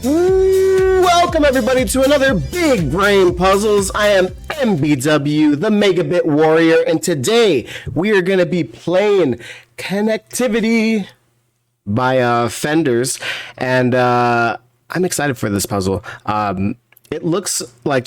Welcome everybody to another Big Brain Puzzles. I am MBW, the Megabit Warrior, and today we are going to be playing Connectivity by Fenners, and I'm excited for this puzzle. It looks like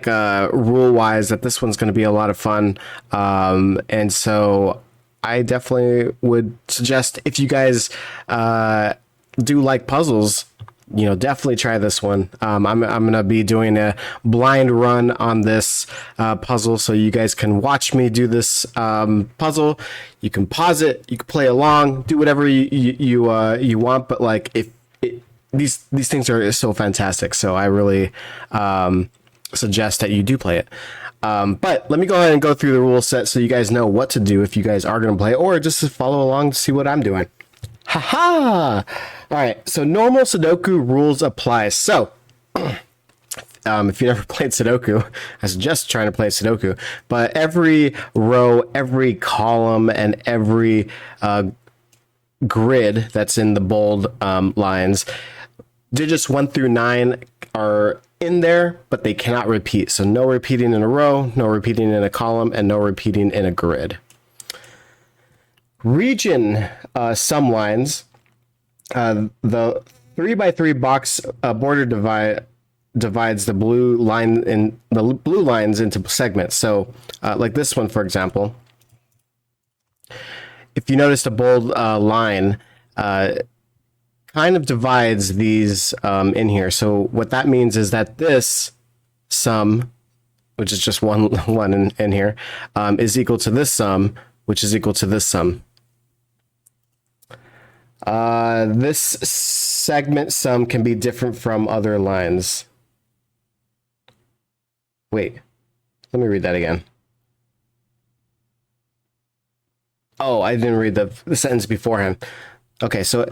rule-wise that this one's going to be a lot of fun, and so I definitely would suggest if you guys do like puzzles, definitely try this one. I'm gonna be doing a blind run on this puzzle, so you guys can watch me do this puzzle. You can pause it, you can play along, do whatever you want. But these things are so fantastic, so I really suggest that you do play it. But let me go ahead and go through the rule set so you guys know what to do if you guys are gonna play, or just to follow along to see what I'm doing. Haha! All right, so normal Sudoku rules apply. So, if you never played Sudoku, I suggest trying to play Sudoku. But every row, every column, and every grid that's in the bold lines, digits 1 through 9 are in there, but they cannot repeat. So no repeating in a row, no repeating in a column, and no repeating in a grid. Region sum lines. The 3x3 box border divides the blue lines into segments. So, like this one, for example, if you notice the bold line, kind of divides these in here. So what that means is that this sum, which is just one in here, is equal to this sum, which is equal to this sum. This segment sum can be different from other lines. Wait, let me read that again. Oh, I didn't read the sentence beforehand. Okay, so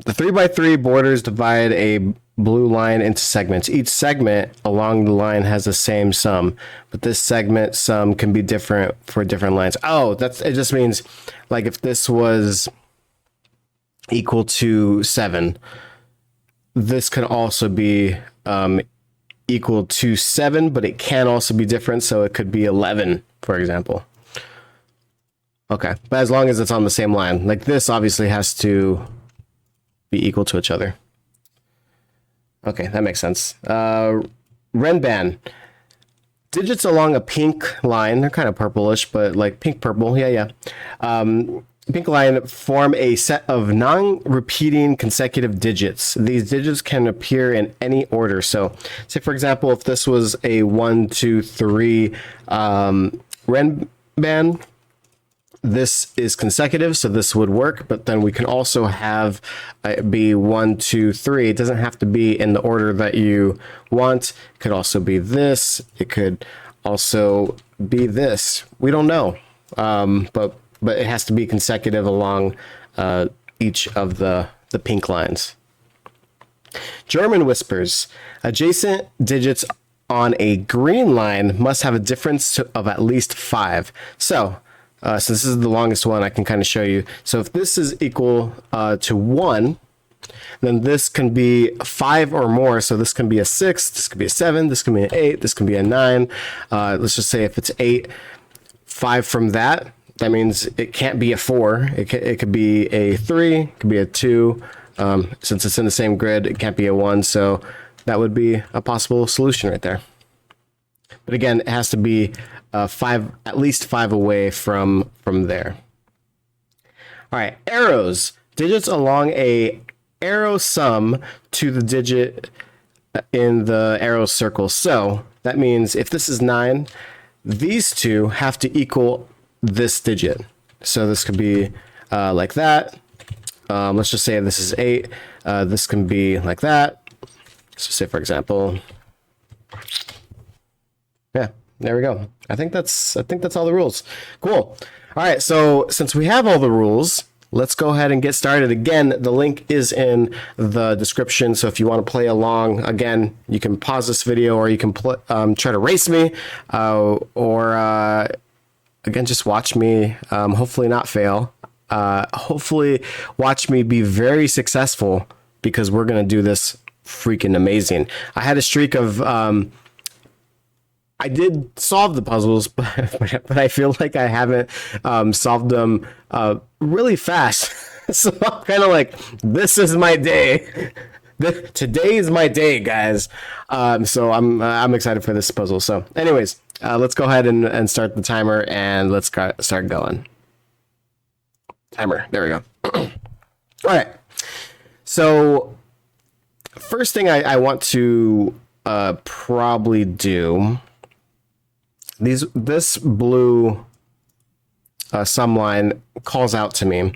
the 3x3 borders divide a blue line into segments. Each segment along the line has the same sum, but this segment sum can be different for different lines. Oh, it just means like if this was equal to 7, this can also be equal to 7, but it can also be different, so it could be 11, for example. Okay, but as long as it's on the same line, like this obviously has to be equal to each other. Okay, that makes sense. Renban. Digits along a pink line, they're kind of purplish, but like pink purple, yeah. Pink line form a set of non-repeating consecutive digits. These digits can appear in any order. So, say for example, if this was a 1, 2, 3 Renban, this is consecutive, so this would work. But then we can also have be 1, 2, 3. It doesn't have to be in the order that you want. It could also be this. It could also be this. We don't know, but it has to be consecutive along each of the pink lines. German whispers. Adjacent digits on a green line must have a difference of at least 5. So, since this is the longest one, I can kind of show you. So if this is equal to 1, then this can be 5 or more. So this can be a 6, this could be a 7, this can be an 8, this can be a 9. Let's just say if it's 8, 5 from that means it can't be a 4. It could be a 3, it could be a 2. Since it's in the same grid, it can't be a 1. So that would be a possible solution right there. But again, it has to be 5, at least 5 away from there. All right, arrows. Digits along a arrow sum to the digit in the arrow circle. So that means if this is 9, these two have to equal this digit. So this could be like that. Let's just say this is 8. This can be like that. So say for example, yeah, there we go. I think that's all the rules. Cool. All right, so since we have all the rules, let's go ahead and get started. Again, the link is in the description, so if you want to play along, again, you can pause this video, or you can try to race me, or again, just watch me, hopefully not fail. Hopefully watch me be very successful, because we're going to do this freaking amazing. I had a streak of I did solve the puzzles, but I feel like I haven't solved them really fast. So I'm kind of like, this is my day. Today is my day, guys. So I'm excited for this puzzle. So, anyways, let's go ahead and start the timer, and let's start going. Timer. There we go. All right. So, first thing I want to probably do. This blue sum line calls out to me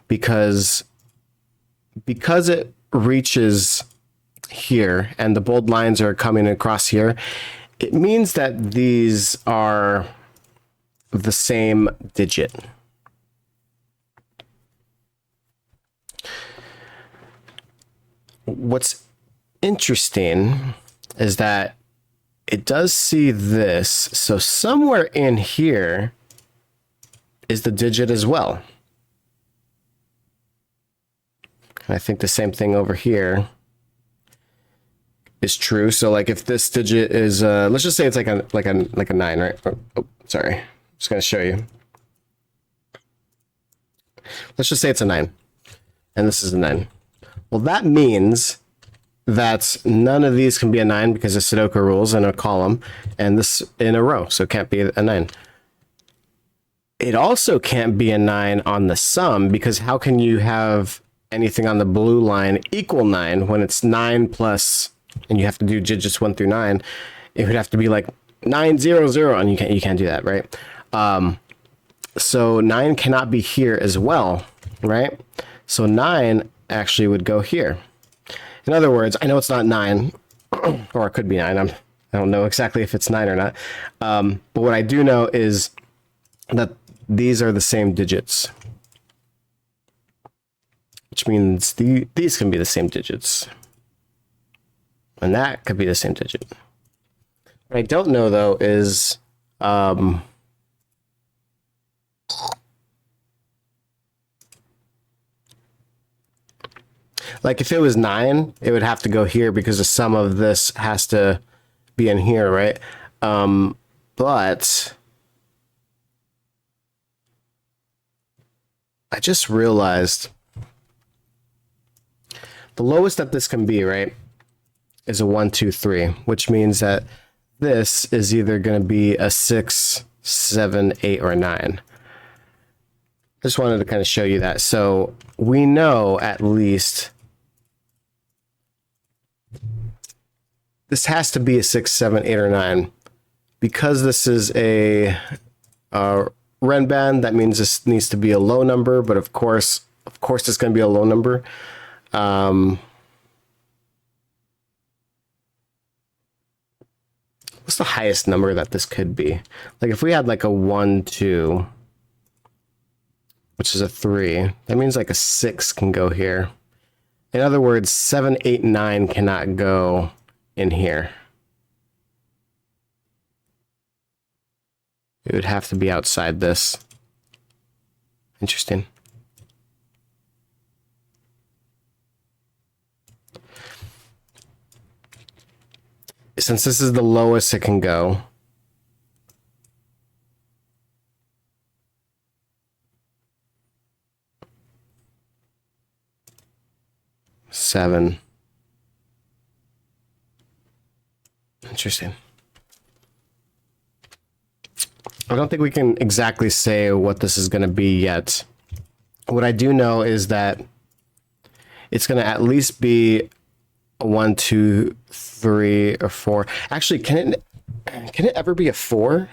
because it reaches here and the bold lines are coming across here. It means that these are the same digit. What's interesting is that it does see this, so somewhere in here is the digit as well. And I think the same thing over here is true. So like if this digit is let's just say it's like a 9, right? Oh, sorry. I'm just gonna show you. Let's just say it's a 9. And this is a 9. Well, that means that none of these can be a 9 because of Sudoku rules in a column, and this in a row, so it can't be a 9. It also can't be a 9 on the sum, because how can you have anything on the blue line equal 9 when it's 9 plus, and you have to do digits 1 through 9? It would have to be like 900, and you can't do that, right? So 9 cannot be here as well, right? So 9 actually would go here. In other words, I know it's not 9, or it could be 9. I don't know exactly if it's 9 or not. But what I do know is that these are the same digits, which means these can be the same digits. And that could be the same digit. What I don't know, though, is like if it was 9, it would have to go here because the sum of this has to be in here, right? But I just realized the lowest that this can be, right, is a 1, 2, 3, which means that this is either going to be a 6, 7, 8, or 9. Just wanted to kind of show you that. So we know at least this has to be a 6, 7, 8, or 9. Because this is a Renban, that means this needs to be a low number, but of course it's going to be a low number. What's the highest number that this could be? Like if we had like a 1, 2, which is a 3, that means like a 6 can go here. In other words, 7, 8, 9 cannot go in here. It would have to be outside this. Interesting. Since this is the lowest it can go, seven. Interesting. I don't think we can exactly say what this is going to be yet. What I do know is that it's going to at least be a 1, 2, 3, or 4. Actually, can it ever be a 4?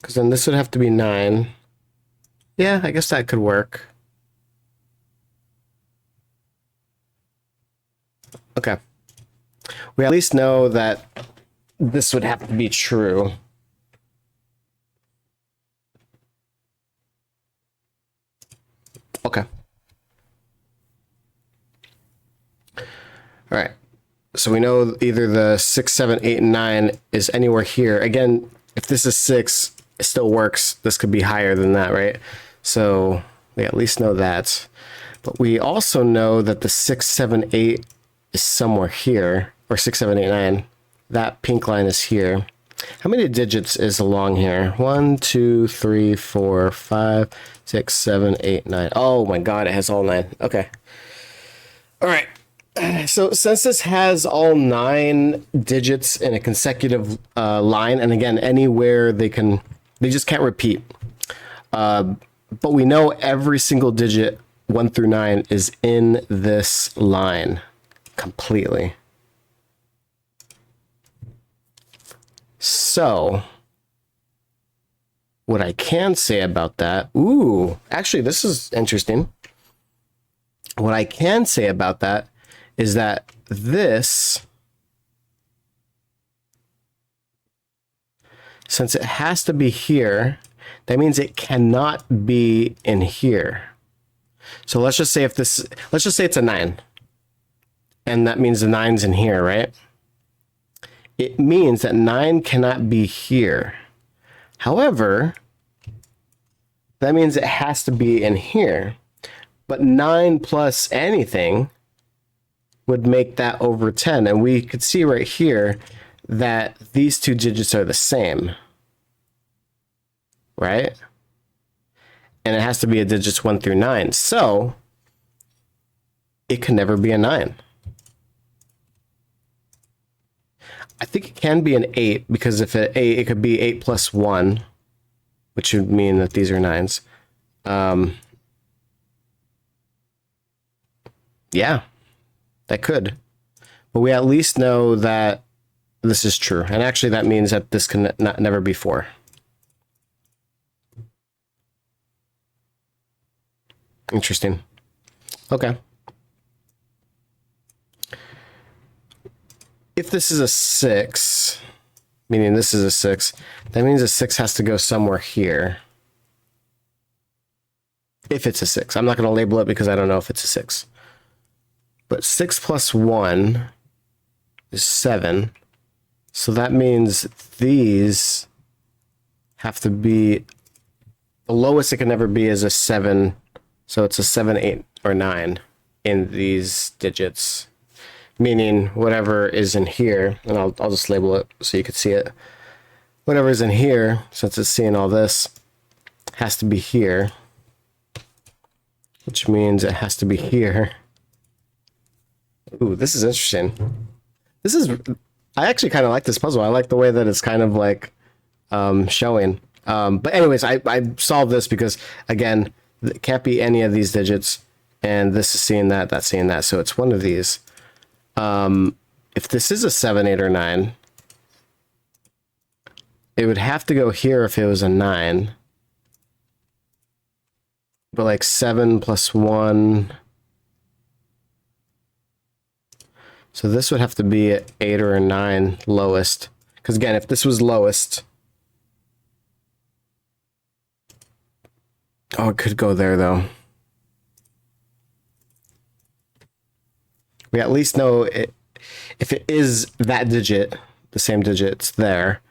Because then this would have to be 9. Yeah, I guess that could work. Okay. We at least know that this would have to be true. Okay. All right. So we know either the 6, 7, 8, and 9 is anywhere here. Again, if this is 6, it still works. This could be higher than that, right? So we at least know that. But we also know that the 6, 7, 8 is somewhere here, or 6, 7, 8, 9. That pink line is here. How many digits is along here? 1, 2, 3, 4, 5, 6, 7, 8, 9. Oh my god, it has all 9. Okay. All right. So since this has all 9 digits in a consecutive line, and again, anywhere they just can't repeat. But we know every single digit 1 through 9 is in this line completely. So what I can say about that, actually this is interesting. What I can say about that is that this, since it has to be here, that means it cannot be in here. So let's just say it's a 9. And that means the 9's in here, right? It means that 9 cannot be here. However, that means it has to be in here. But 9 plus anything would make that over 10. And we could see right here that these two digits are the same. Right? And it has to be a digits 1 through 9. So it can never be a 9. I think it can be an 8, because if it could be 8 plus 1, which would mean that these are 9s. Yeah, that could. But we at least know that this is true. And actually that means that this can never be 4. Interesting. Okay. If this is a 6, meaning this is a 6, that means a 6 has to go somewhere here. If it's a 6. I'm not going to label it because I don't know if it's a 6. But 6 plus 1 is 7. So that means these have to be, the lowest it can ever be is a 7. So it's a 7, 8, or 9 in these digits. Meaning whatever is in here, and I'll just label it so you can see it. Whatever is in here, since it's seeing all this, has to be here. Which means it has to be here. Ooh, this is interesting. I actually kind of like this puzzle. I like the way that it's kind of like showing. But anyways, I solved this because, again, it can't be any of these digits. And this is seeing that, that's seeing that. So it's one of these. If this is a 7, 8, or 9, it would have to go here if it was a 9. But like 7 plus 1. So this would have to be an 8 or a 9 lowest. Because again, if this was lowest, oh, it could go there though. We at least know it, if it is that digit, the same digit, it's there.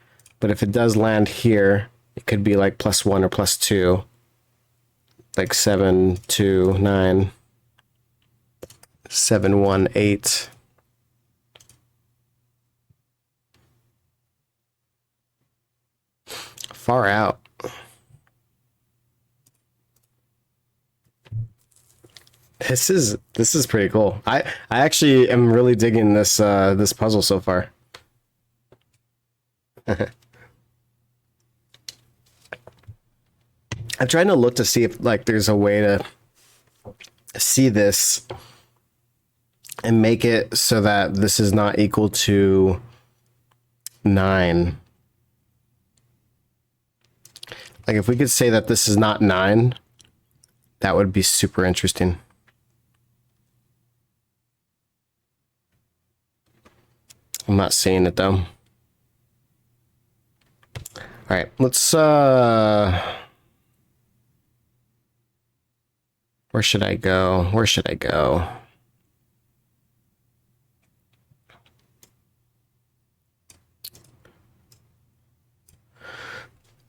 But if it does land here, it could be like plus 1 or plus 2. Like 7, 2, 9. 7, 1, 8. Far out. This is pretty cool. I actually am really digging this this puzzle so far. I'm trying to look to see if like there's a way to see this and make it so that this is not equal to 9. Like if we could say that this is not 9, that would be super interesting. I'm not seeing it though. All right, let's where should I go? Where should I go?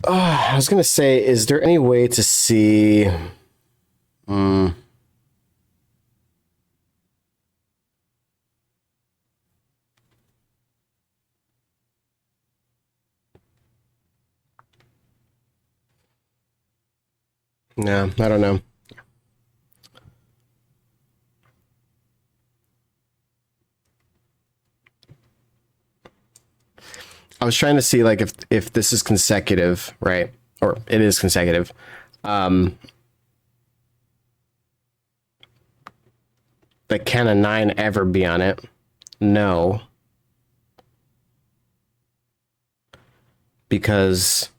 Oh, I was gonna say, is there any way to see? No, I don't know. I was trying to see like if this is consecutive, right? Or it is consecutive. But can a 9 ever be on it? No. Because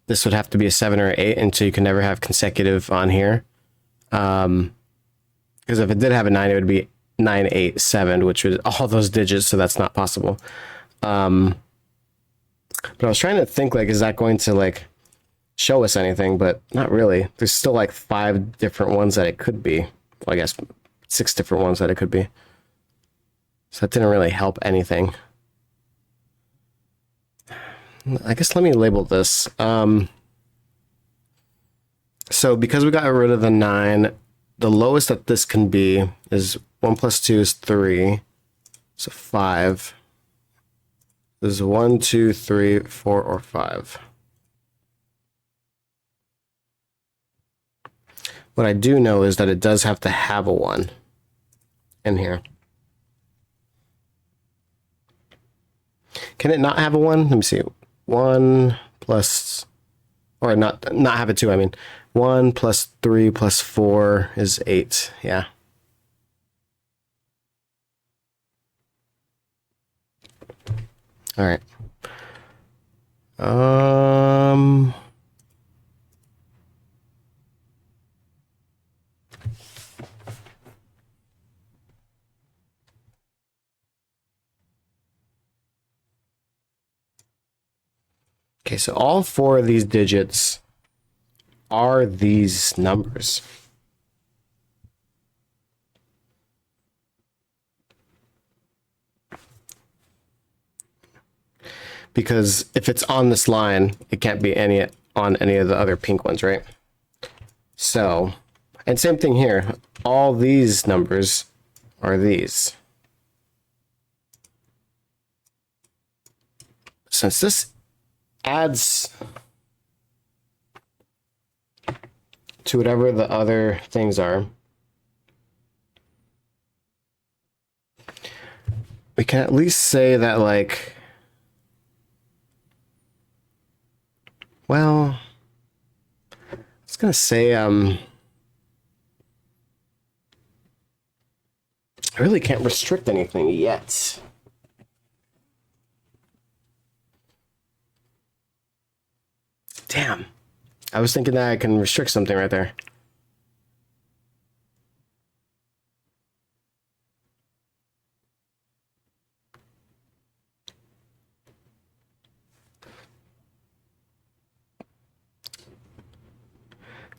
this would have to be a 7 or 8, and so you can never have consecutive on here. Because if it did have a 9, it would be 9, 8, 7, which would all those digits, so that's not possible. But I was trying to think, like, is that going to, like, show us anything? But not really. There's still, like, 5 different ones that it could be. Well, I guess 6 different ones that it could be. So that didn't really help anything. I guess let me label this. So because we got rid of the 9, the lowest that this can be is 1 plus 2 is 3. So 5. This is 1, 2, 3, 4, or 5. What I do know is that it does have to have a 1 in here. Can it not have a 1? Let me see. 1 plus, or not have a 2, I mean. 1 plus 3 plus 4 is 8. Yeah. All right. Okay, so all 4 of these digits are these numbers. Because if it's on this line, it can't be on any of the other pink ones, right? So, and same thing here. All these numbers are these. Since this adds to whatever the other things are, we can at least say that, like, well, I was gonna say, I really can't restrict anything yet. Damn. I was thinking that I can restrict something right there.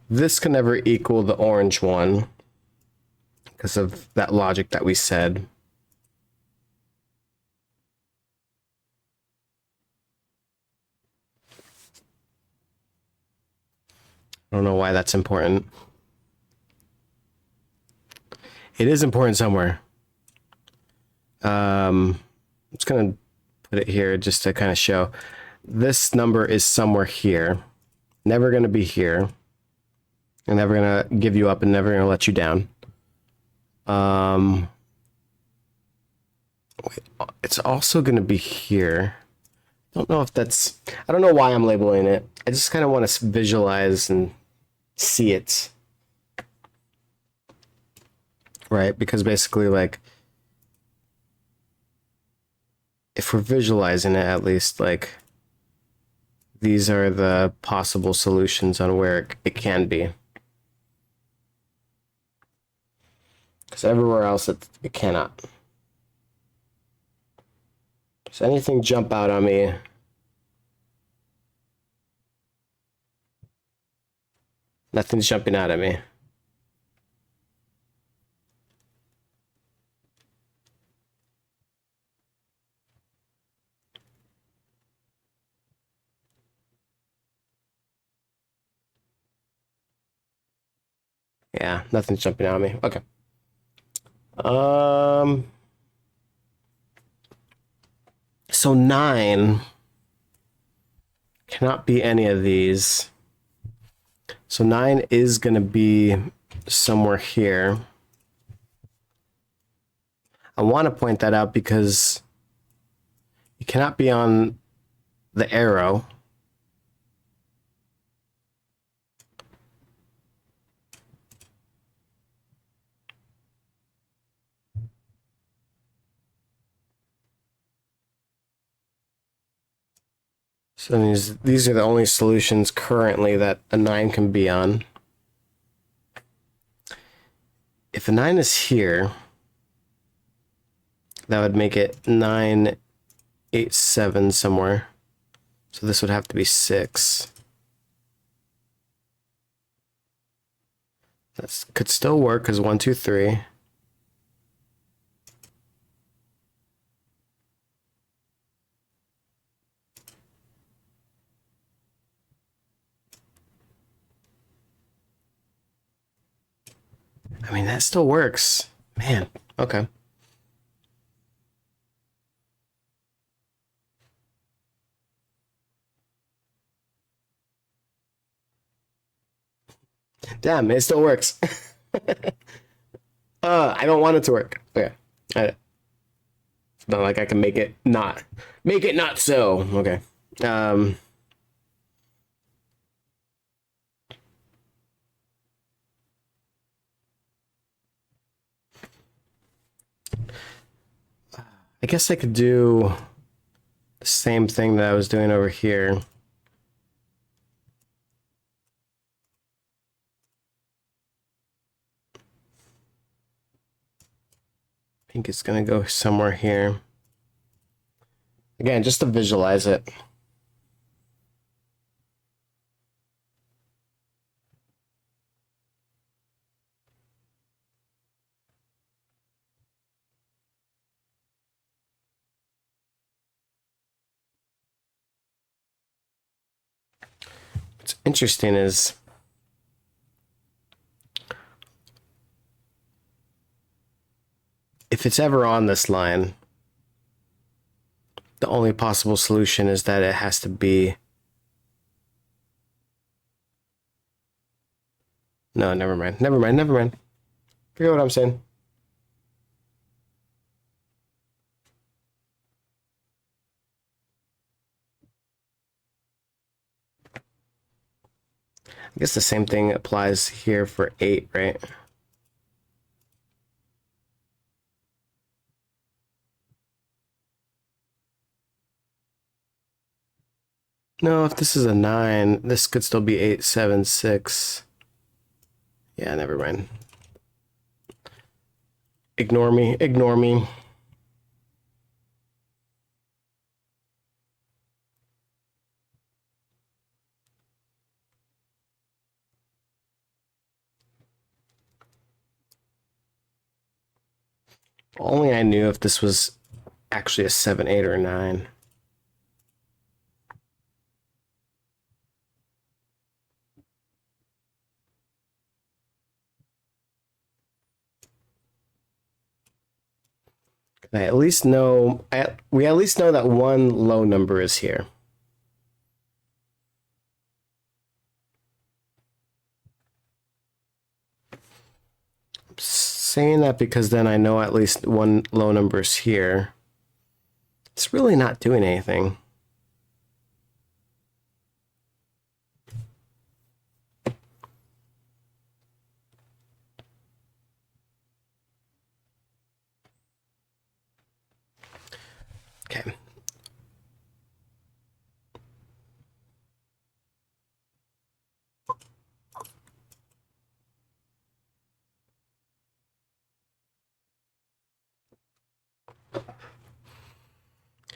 This can never equal the orange one because of that logic that we said. I don't know why that's important. It is important somewhere. I'm just gonna put it here just to kind of show. This number is somewhere here. Never gonna be here. And never gonna give you up and never gonna let you down. It's also gonna be here. I don't know if that's... I don't know why I'm labeling it. I just kind of want to visualize and see it. Right? Because basically, like, if we're visualizing it, at least, like, these are the possible solutions on where it can be. Because everywhere else, it cannot. Does anything jump out on me? Nothing's jumping out at me. Yeah, nothing's jumping out at me. Okay. So 9 cannot be any of these. So 9 is going to be somewhere here. I want to point that out because you cannot be on the arrow. So these are the only solutions currently that a 9 can be on. If a 9 is here, that would make it 9, 8, 7 somewhere. So this would have to be 6. That could still work because 1, 2, 3. I mean, that still works. Man, okay. Damn, it still works. I don't want it to work. Okay. It's not like I can make it not so. Okay. I guess I could do the same thing that I was doing over here. I think it's gonna go somewhere here. Again, just to visualize it. What's interesting is if it's ever on this line, the only possible solution is that it has to be... No, never mind. Never mind. Never mind. Forget what I'm saying. I guess the same thing applies here for 8, right? No, if this is a 9, this could still be 8, 7, 6. Yeah, never mind. Ignore me. Ignore me. Only I knew if this was actually a 7, 8, or 9. I at least know... we at least know that one low number is here. I'm saying that because then I know at least one low number is here. It's really not doing anything. Okay.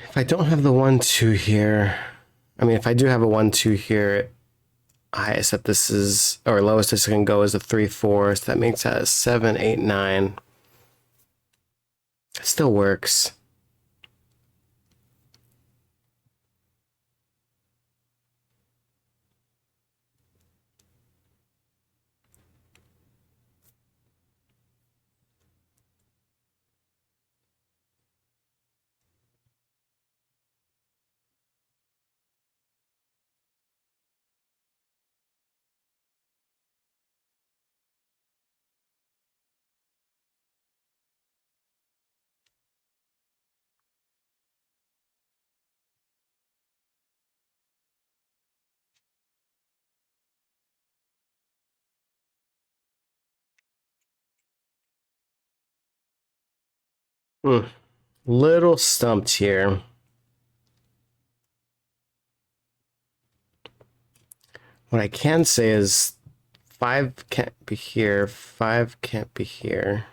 If I don't have the 1, 2 here... I mean, if I do have a 1, 2 here, highest that this is... or lowest this can go is a 3, 4. So that makes that a 7, 8, 9. It still works. Little stumped here. What I can say is 5 can't be here, 5 can't be here.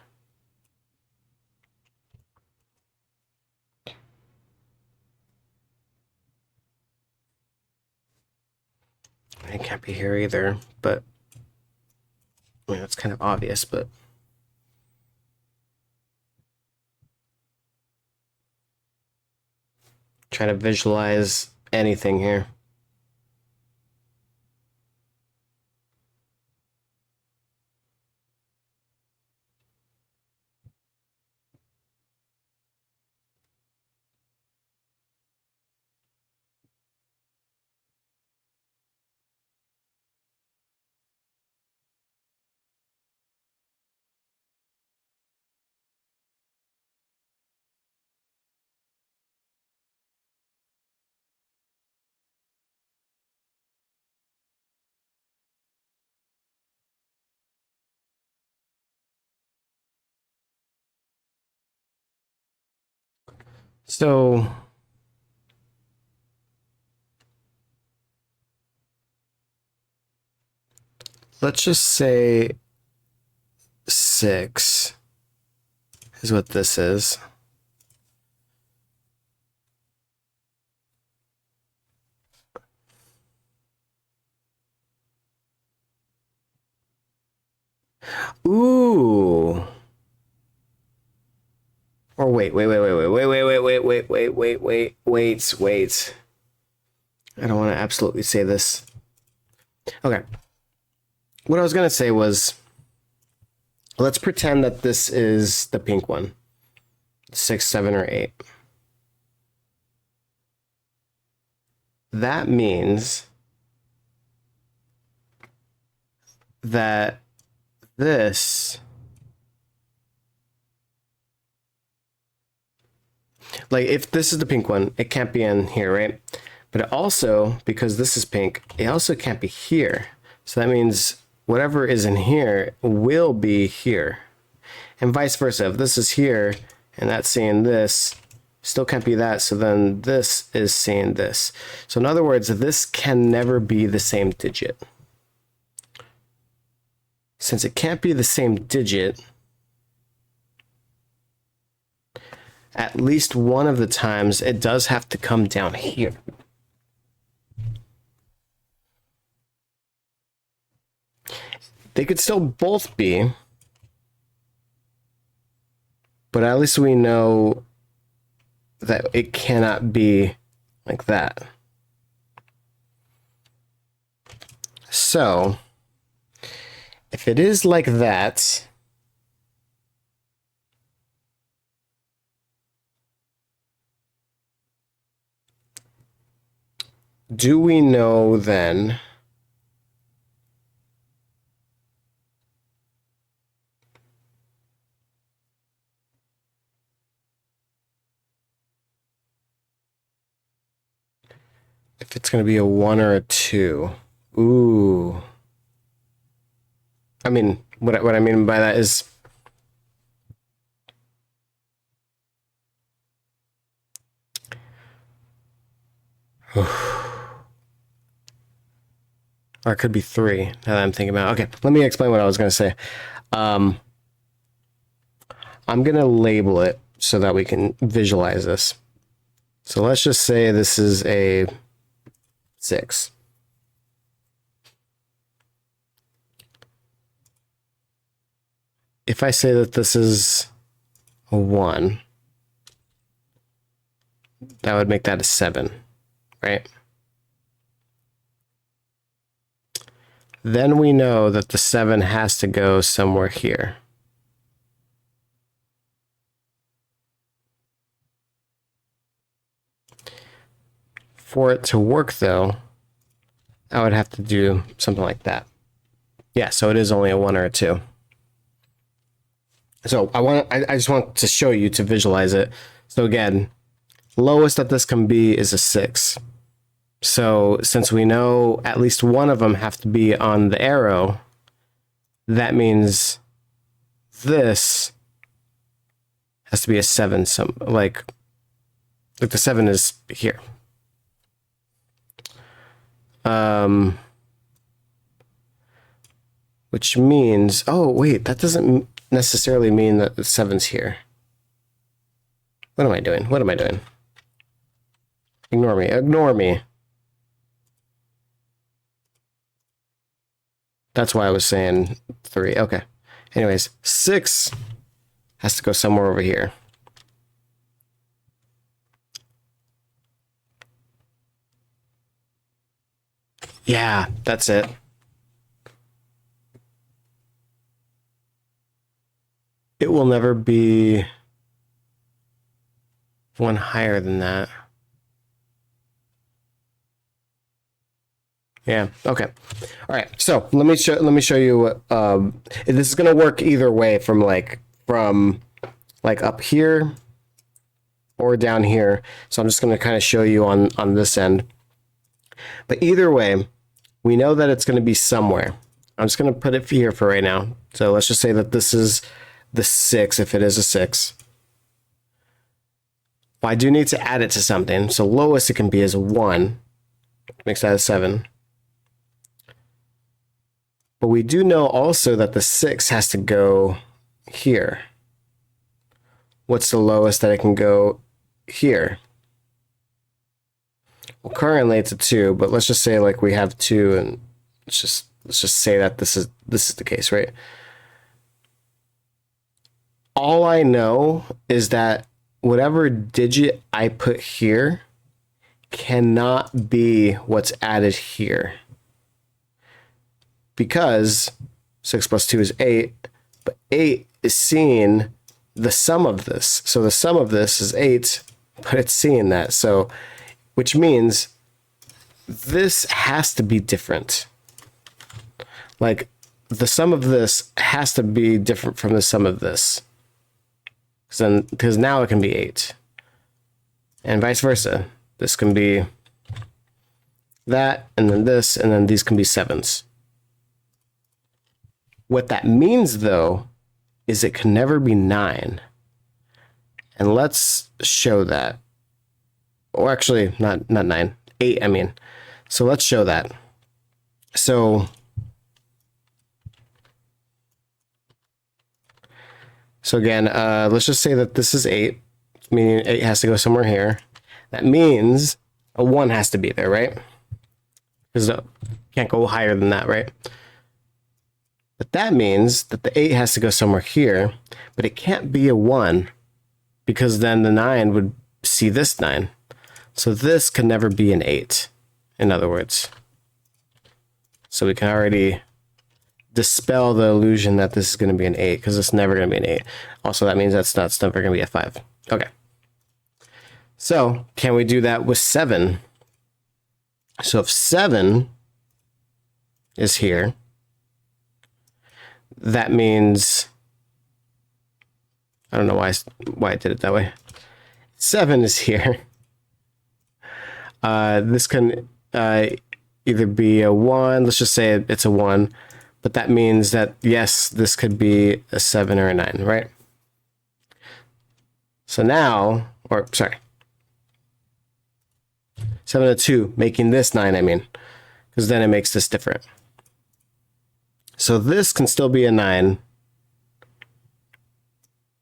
It can't be here either, but I mean, it's kind of obvious, but try to visualize anything here. So let's just say 6 is what this is. Ooh. Or wait. I don't want to absolutely say this. Okay. What I was going to say was, let's pretend that this is the pink one. 6, 7, or 8. That means that this, like if this is the pink one, it can't be in here, right? But it also, because this is pink, it also can't be here. So that means whatever is in here will be here. And vice versa. If this is here and that's saying this, still can't be that. So then this is saying this. So in other words, this can never be the same digit. Since it can't be the same digit, at least one of the times it does have to come down here. They could still both be, but at least we know that it cannot be like that. So, if it is like that, do we know then if it's going to be a 1 or a 2? Ooh. I mean, what I mean by that is, or it could be 3, now that I'm thinking about it. Okay, let me explain what I was going to say. I'm going to label it so that we can visualize this. So let's just say this is a 6. If I say that this is a 1, that would make that a 7, right? Then we know that the 7 has to go somewhere here. For it to work, though, I would have to do something like that. Yeah, so it is only a 1 or a 2. So I just want to show you to visualize it. So again, lowest that this can be is a 6. So since we know at least one of them have to be on the arrow, that means this has to be a 7. Some like the 7 is here. Which means, oh wait, that doesn't necessarily mean that the 7's here. What am I doing? What am I doing? Ignore me. Ignore me. That's why I was saying 3. Okay. Anyways, 6 has to go somewhere over here. Yeah, that's it. It will never be one higher than that. Yeah. Okay. All right. So let me show you what this is gonna work either way from up here or down here. So I'm just gonna kind of show you on this end. But either way, we know that it's gonna be somewhere. I'm just gonna put it here for right now. So let's just say that this is the 6 if it is a 6. But I do need to add it to something. So lowest it can be is a 1. Makes that a 7. But we do know also that the 6 has to go here. What's the lowest that it can go here? Well, currently it's a 2, but let's just say like we have 2, and let's just say that this is the case, right? All I know is that whatever digit I put here cannot be what's added here. Because 6 plus 2 is 8, but 8 is seeing the sum of this. So the sum of this is 8, but it's seeing that. So, which means this has to be different. Like, the sum of this has to be different from the sum of this. Because now it can be 8. And vice versa. This can be that, and then this, and then these can be 7s. What that means, though, is it can never be 9. And let's show that. Or actually, not 9. 8, I mean. So let's show that. So again, let's just say that this is 8, meaning 8 has to go somewhere here. That means a 1 has to be there, right? Because it can't go higher than that, right? But that means that the 8 has to go somewhere here, but it can't be a 1 because then the 9 would see this 9. So this can never be an 8, in other words. So we can already dispel the illusion that this is going to be an 8 because it's never going to be an 8. Also, that means that's never going to be a 5. Okay. So can we do that with 7? So if 7 is here, that means, I don't know why I did it that way. 7 is here. This can either be a 1. Let's just say it's a 1. But that means that, yes, this could be a 7 or a 9, right? So now, or sorry, 7 and 2, making this 9, I mean, because then it makes this different. So this can still be a 9.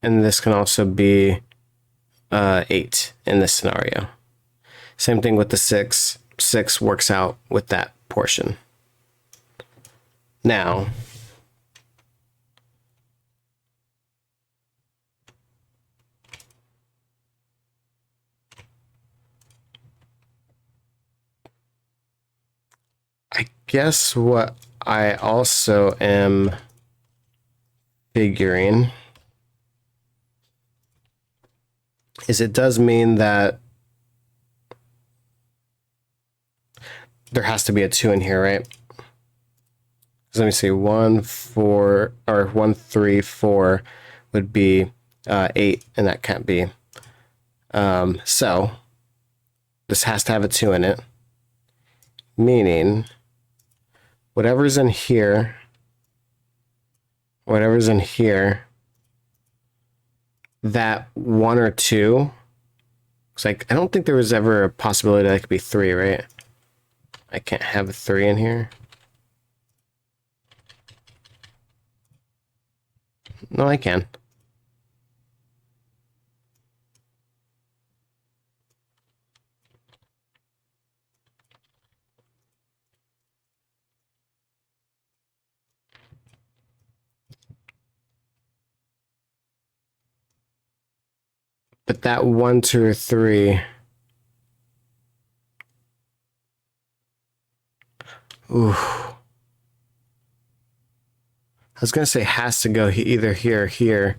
And this can also be 8 in this scenario. Same thing with the 6. 6 works out with that portion. Now, I guess what I also am figuring is it does mean that there has to be a 2 in here, right? Let me see, 1, 4, or 1, 3, 4 would be 8, and that can't be. So this has to have a 2 in it, meaning whatever's in here that 1 or 2. It's like, I don't think there was ever a possibility that it could be 3, right? I can't have a 3 in here. No, I can. But that 1, 2, or 3. Ooh. I was gonna say has to go either here or here,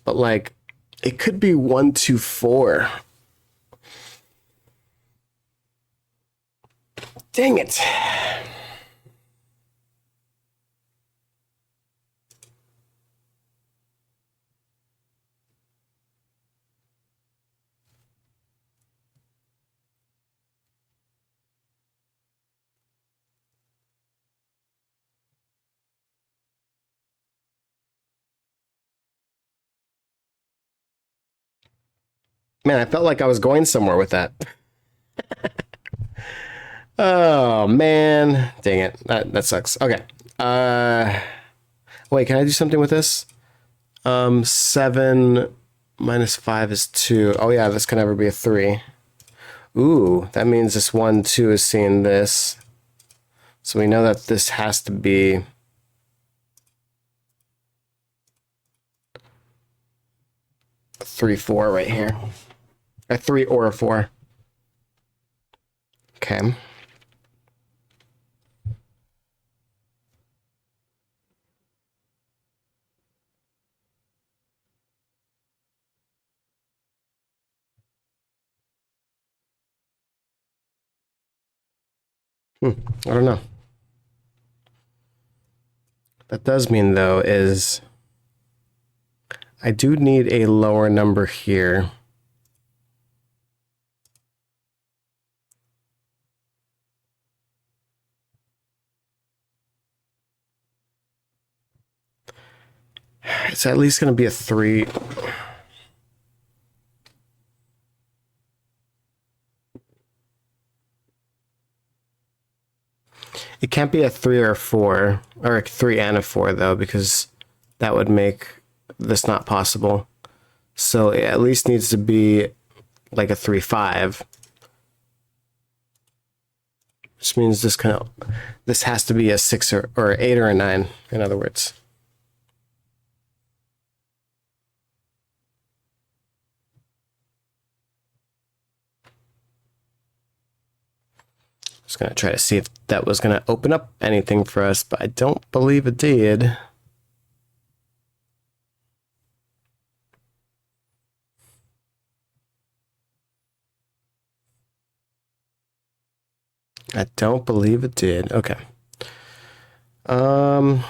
but like it could be 1, 2, 4. Dang it. Man, I felt like I was going somewhere with that. Oh man, dang it. That sucks. Okay. Wait, can I do something with this? 7 minus 5 is 2. Oh yeah, this can never be a 3. Ooh, that means this 1, 2 is seeing this. So we know that this has to be a 3, 4 right here. A 3 or a 4. Okay. I don't know. That does mean, though, is I do need a lower number here. It's at least going to be a 3. It can't be a 3 or a 4, or a 3 and a 4, though, because that would make this not possible. So it at least needs to be like a 3, 5. Which means this has to be a 6 or 8 or a 9, in other words. Just gonna try to see if that was gonna open up anything for us, but I don't believe it did. I don't believe it did. Okay. Again,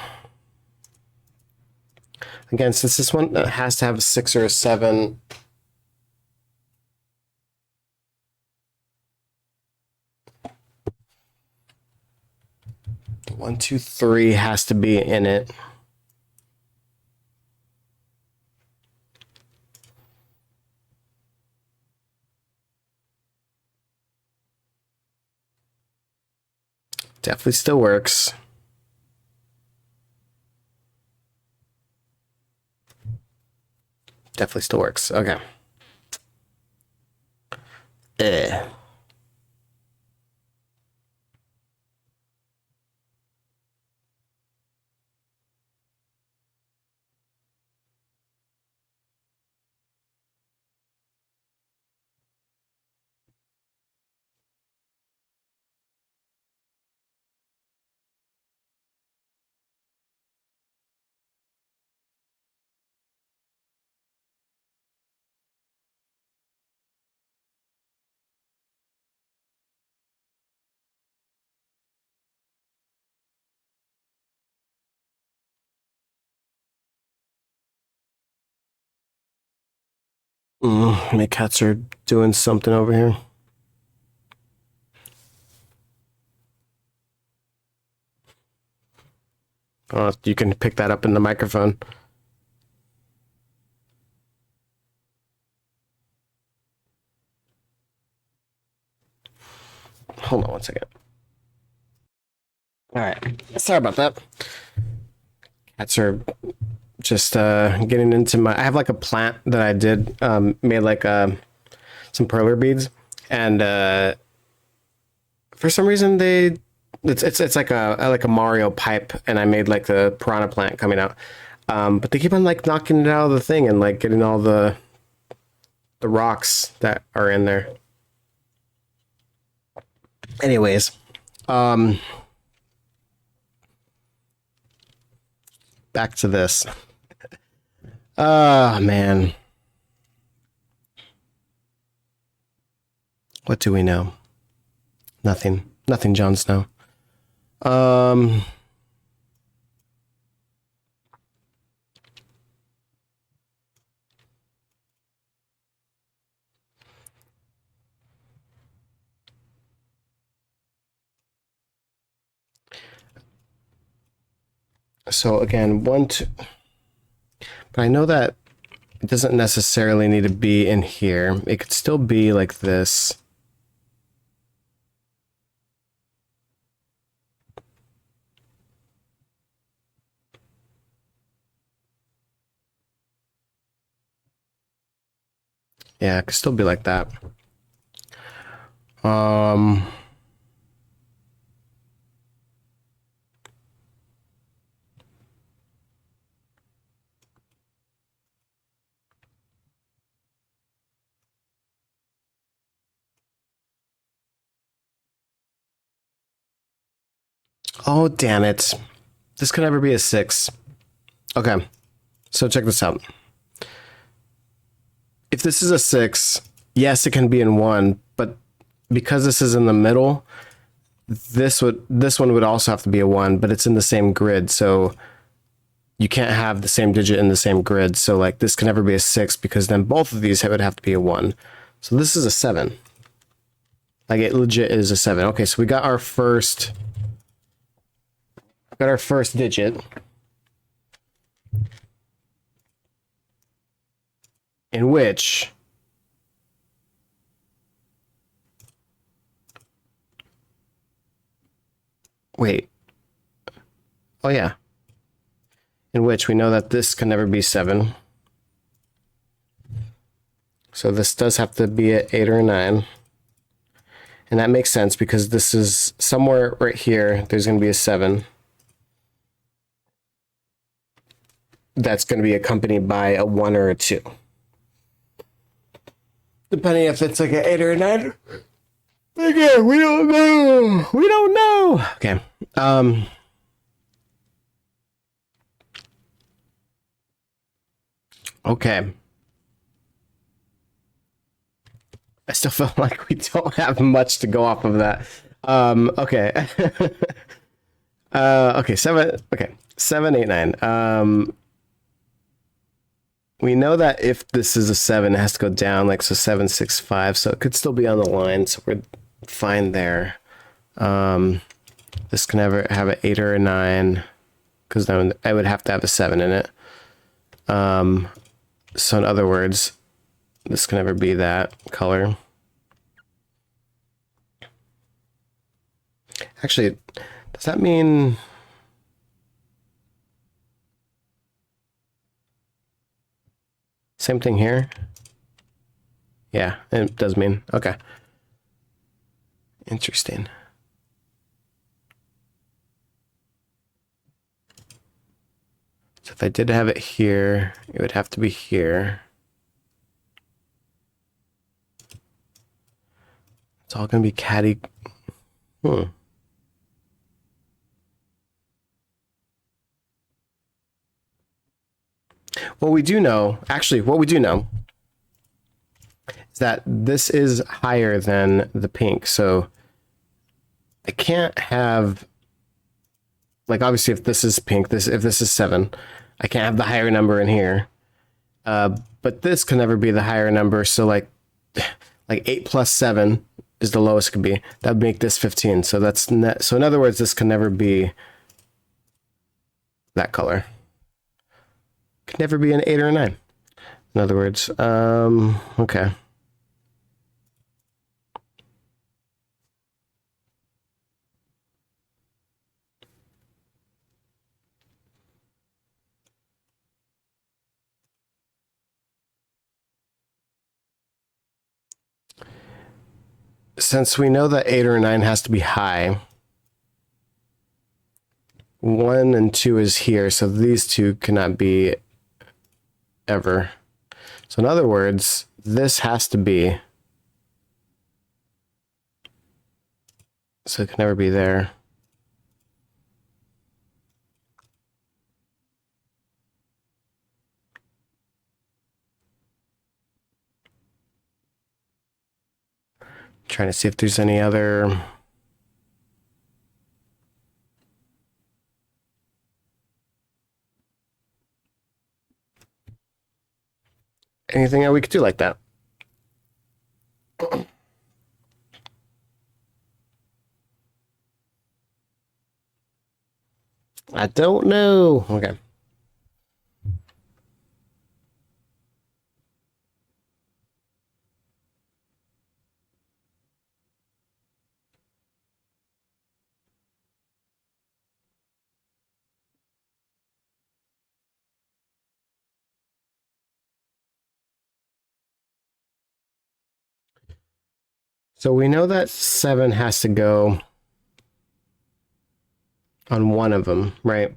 since this one has to have a 6 or a 7, 1, 2, 3 has to be in it. Definitely still works. Definitely still works. Okay. My cats are doing something over here. I don't know if you can pick that up in the microphone. hold on one second. All right, sorry about that. Cats are just getting into my. I have like a plant that I did made like some perler beads, and for some reason it's like a Mario pipe, and I made like the piranha plant coming out. But they keep on like knocking it out of the thing and like getting all the rocks that are in there. Anyways, back to this. Man. What do we know? Nothing. Nothing, Jon Snow. So again, but I know that it doesn't necessarily need to be in here. It could still be like this. Yeah, it could still be like that. Oh, damn it. This could never be a 6. Okay, so check this out. If this is a 6, yes, it can be in 1, but because this is in the middle, this one would also have to be a 1, but it's in the same grid, so you can't have the same digit in the same grid. So like this can never be a 6 because then both of these would have to be a 1. So this is a 7. Like it legit is a 7. Okay, so we got our first digit. In which wait. Oh yeah. In which we know that this can never be 7. So this does have to be at 8 or 9. And that makes sense because this is somewhere right here. There's going to be a 7. That's going to be accompanied by a 1 or a 2. Depending if it's like an 8 or a 9. Again, we don't know. We don't know. Okay. Okay. I still feel like we don't have much to go off of that. Okay. Okay, 7. Okay, 7, 8, 9. We know that if this is a 7, it has to go down, like so 7, 6, 5. So it could still be on the line, so we're fine there. This can never have an 8 or a 9, because then I would have to have a 7 in it. So in other words, this can never be that color. Actually, does that mean... Same thing here? Yeah, it does mean. Okay. Interesting. So if I did have it here, it would have to be here. It's all going to be catty. Well, what we do know is that this is higher than the pink. So I can't have, like, obviously if this is pink, if this is 7, I can't have the higher number in here. But this can never be the higher number. So like 8 plus 7 is the lowest it could be. That would make this 15. So that's so in other words, this can never be that color. Could never be an 8 or a 9. In other words, okay. since we know that 8 or 9 has to be high, 1 and 2 is here, so these two cannot be ever. So in other words, this has to be. So it can never be there. Trying to see if there's any other. Anything that we could do like that. I don't know. Okay. So we know that 7 has to go on one of them, right?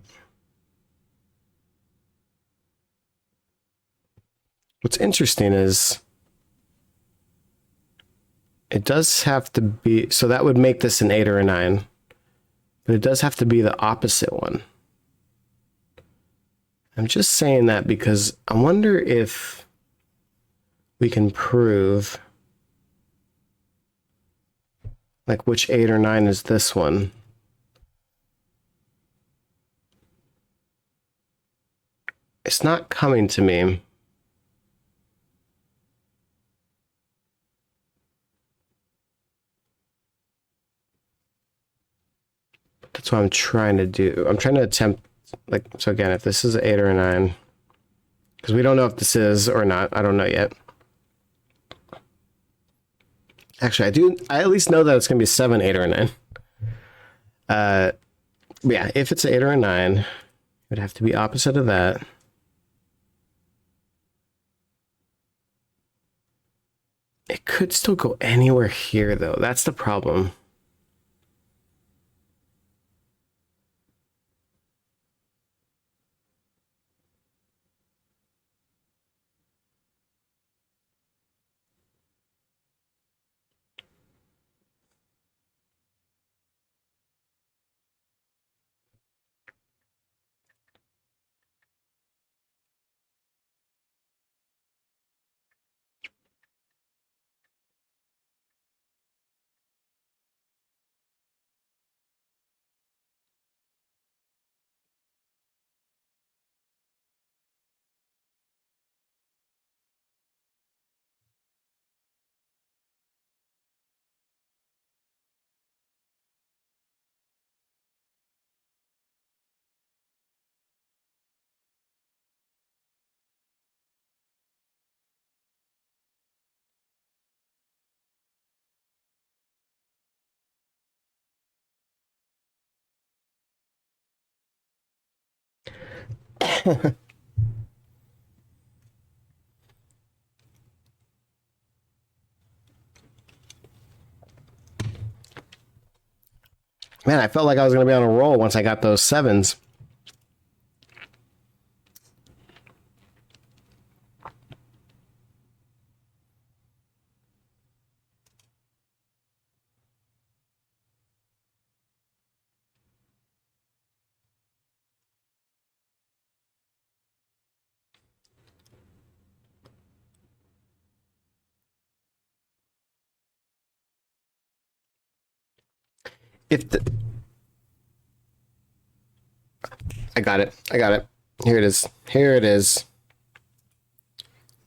What's interesting is it does have to be, so that would make this an 8 or a 9, but it does have to be the opposite one. I'm just saying that because I wonder if we can prove like which 8 or 9 is this one. It's not coming to me. That's what I'm trying to do. I'm trying to attempt, like, so again, if this is an 8 or a 9, because we don't know if this is or not. I don't know yet. Actually, I at least know that it's going to be a 7, 8, or a 9. Yeah, if it's an 8 or a 9, it would have to be opposite of that. It could still go anywhere here, though. That's the problem. Man, I felt like I was going to be on a roll once I got those 7s. If the... I got it. I got it. Here it is. Here it is.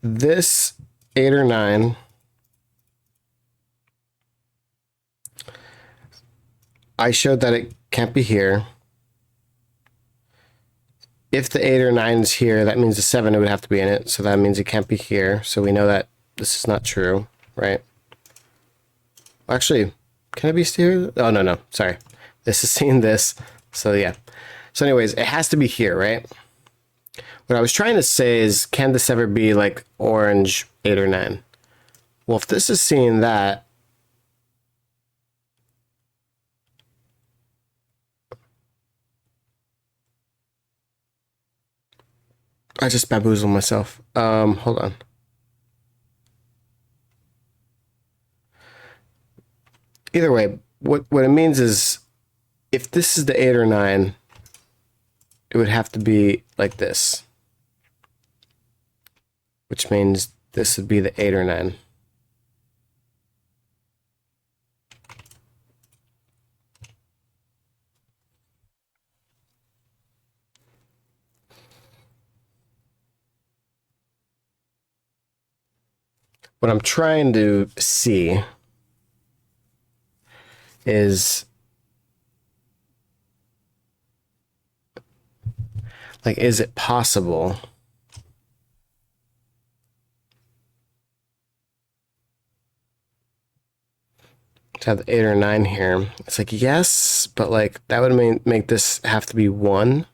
This 8 or 9... I showed that it can't be here. If the 8 or 9 is here, that means the 7 would have to be in it. So that means it can't be here. So we know that this is not true, right? Actually, can it be here? Oh, no. Sorry. This is seeing this. So yeah. So anyways, it has to be here, right? What I was trying to say is, can this ever be like orange 8 or 9? Well, if this is seeing that, I just bamboozled myself. Hold on. Either way, what it means is if this is the 8 or 9, it would have to be like this, which means this would be the 8 or 9. What I'm trying to see is like, is it possible to have the 8 or 9 here? It's like, yes, but like that would make this have to be 1.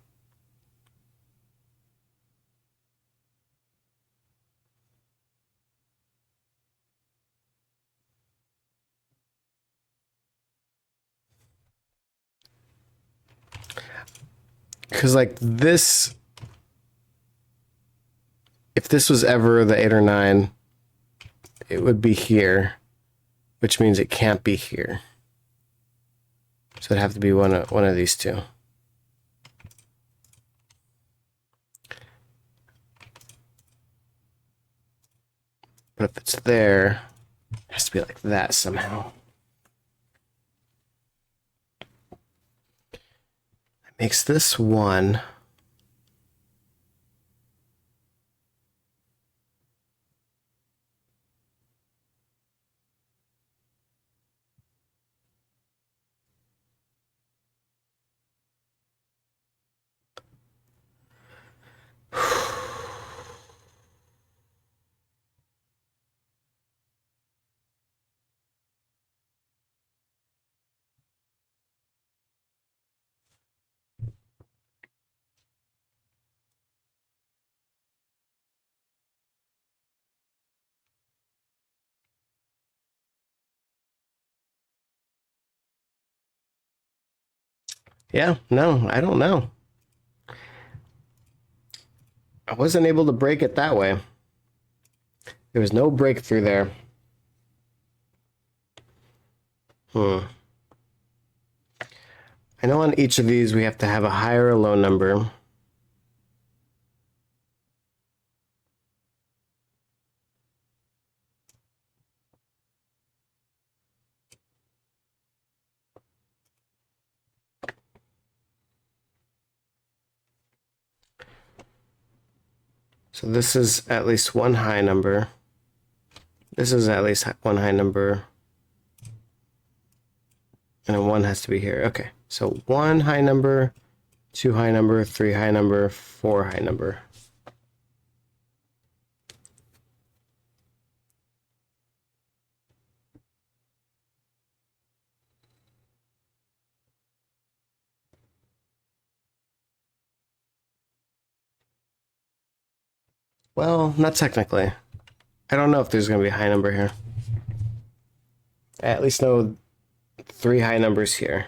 Because like this, if this was ever the 8 or 9, it would be here, which means it can't be here. So it'd have to be one of these two. But if it's there, it has to be like that somehow. That makes this 1. Yeah, no, I don't know. I wasn't able to break it that way. There was no breakthrough there. I know on each of these we have to have a high or a low number. So this is at least one high number. This is at least one high number. And a 1 has to be here. Okay, so 1 high number, 2 high number, 3 high number, 4 high number. Well, not technically. I don't know if there's going to be a high number here. I at least know 3 high numbers here.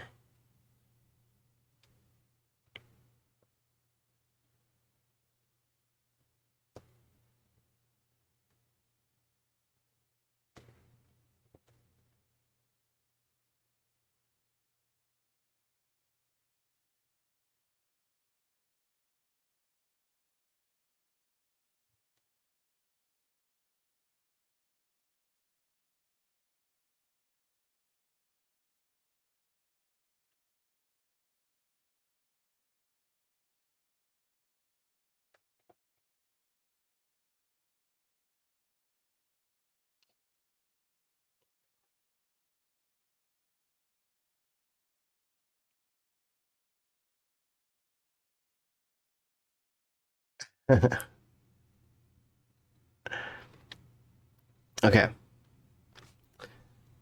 Okay.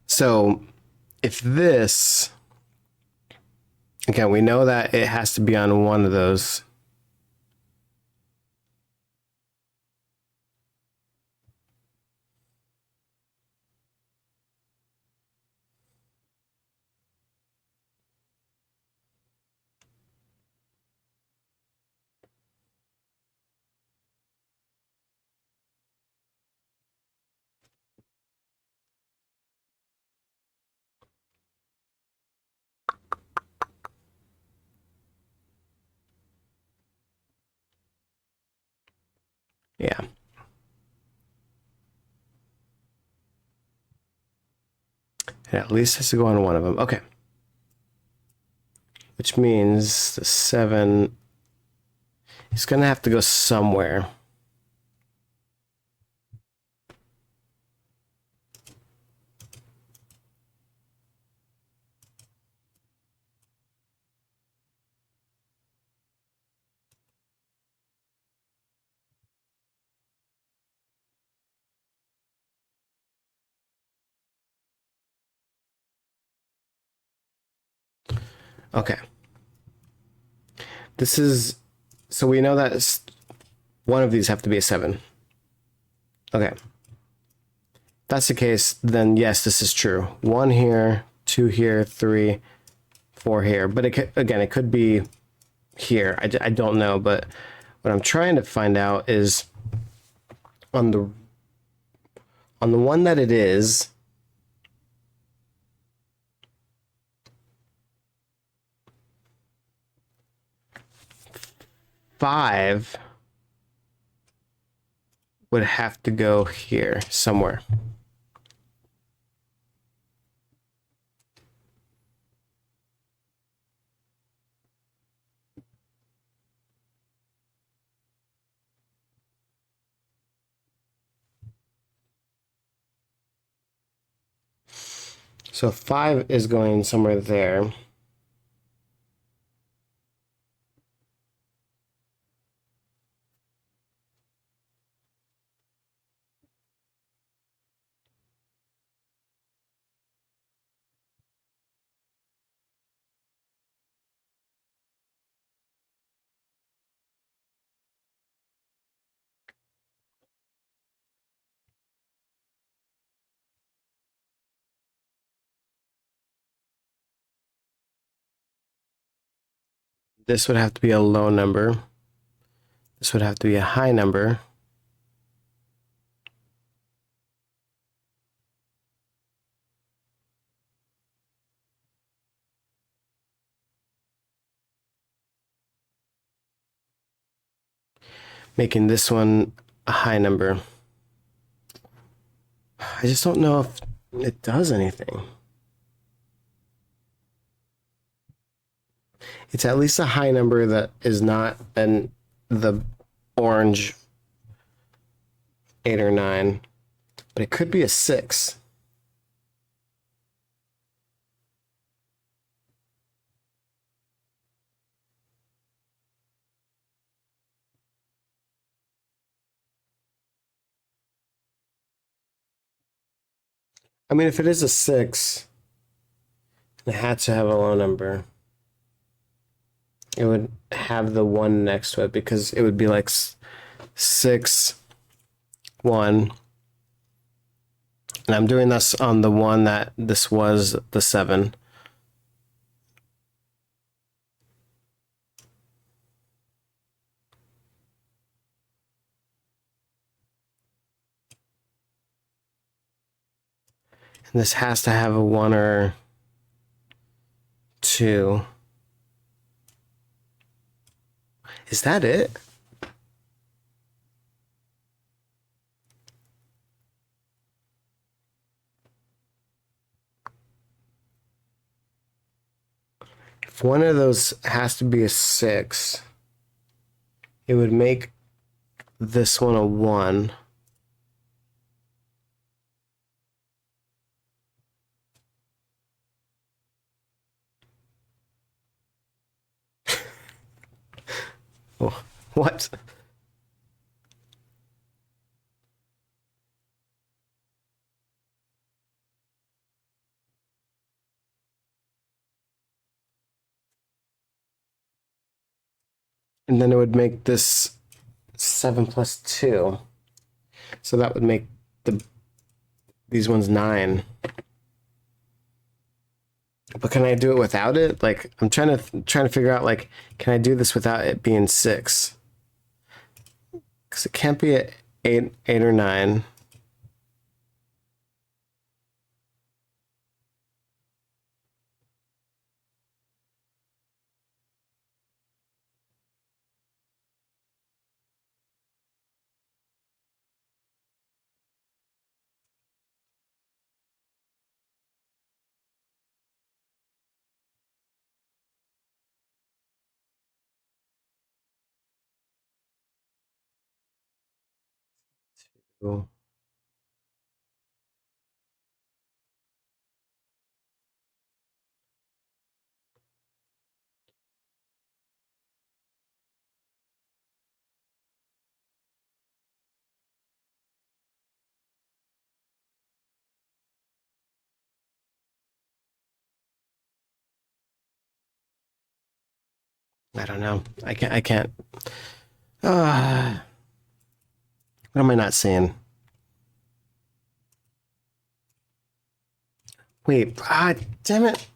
So if this, again, we know that it has to be on one of those. Yeah. It at least has to go on one of them. Okay. Which means the 7 is going to have to go somewhere. Okay. This is... So we know that one of these have to be a 7. Okay. If that's the case, then yes, this is true. 1 here, 2 here, 3, 4 here. But it could be here. I don't know, but what I'm trying to find out is on the one that it is, five would have to go here somewhere. So 5 is going somewhere there. This would have to be a low number. This would have to be a high number. Making this one a high number. I just don't know if it does anything. It's at least a high number that is not the orange 8 or 9, but it could be a 6. I mean, if it is a 6, it had to have a low number. It would have the 1 next to it because it would be like 6, 1. And I'm doing this on the one that this was the 7. And this has to have a 1 or 2. Is that it? If one of those has to be a 6, it would make this one a 1. Oh, what? And then it would make this 7 plus 2. So that would make these ones 9. But can I do it without it? Like, I'm trying to figure out, like, can I do this without it being 6? Because it can't be at 8 or 9. Cool. I don't know. I can't. What am I not seeing? Wait, damn it.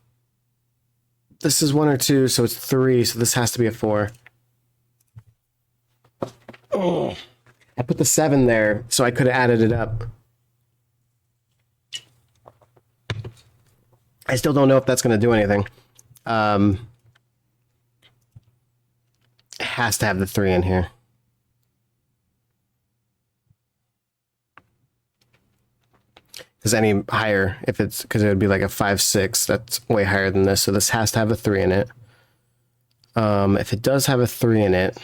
This is 1 or 2, so it's 3, so this has to be a 4. Oh, I put the 7 there, so I could have added it up. I still don't know if that's going to do anything. It has to have the 3 in here. Because any higher, if it's, because it would be like a 5, 6, that's way higher than this, so this has to have a 3 in it. If it does have a 3 in it,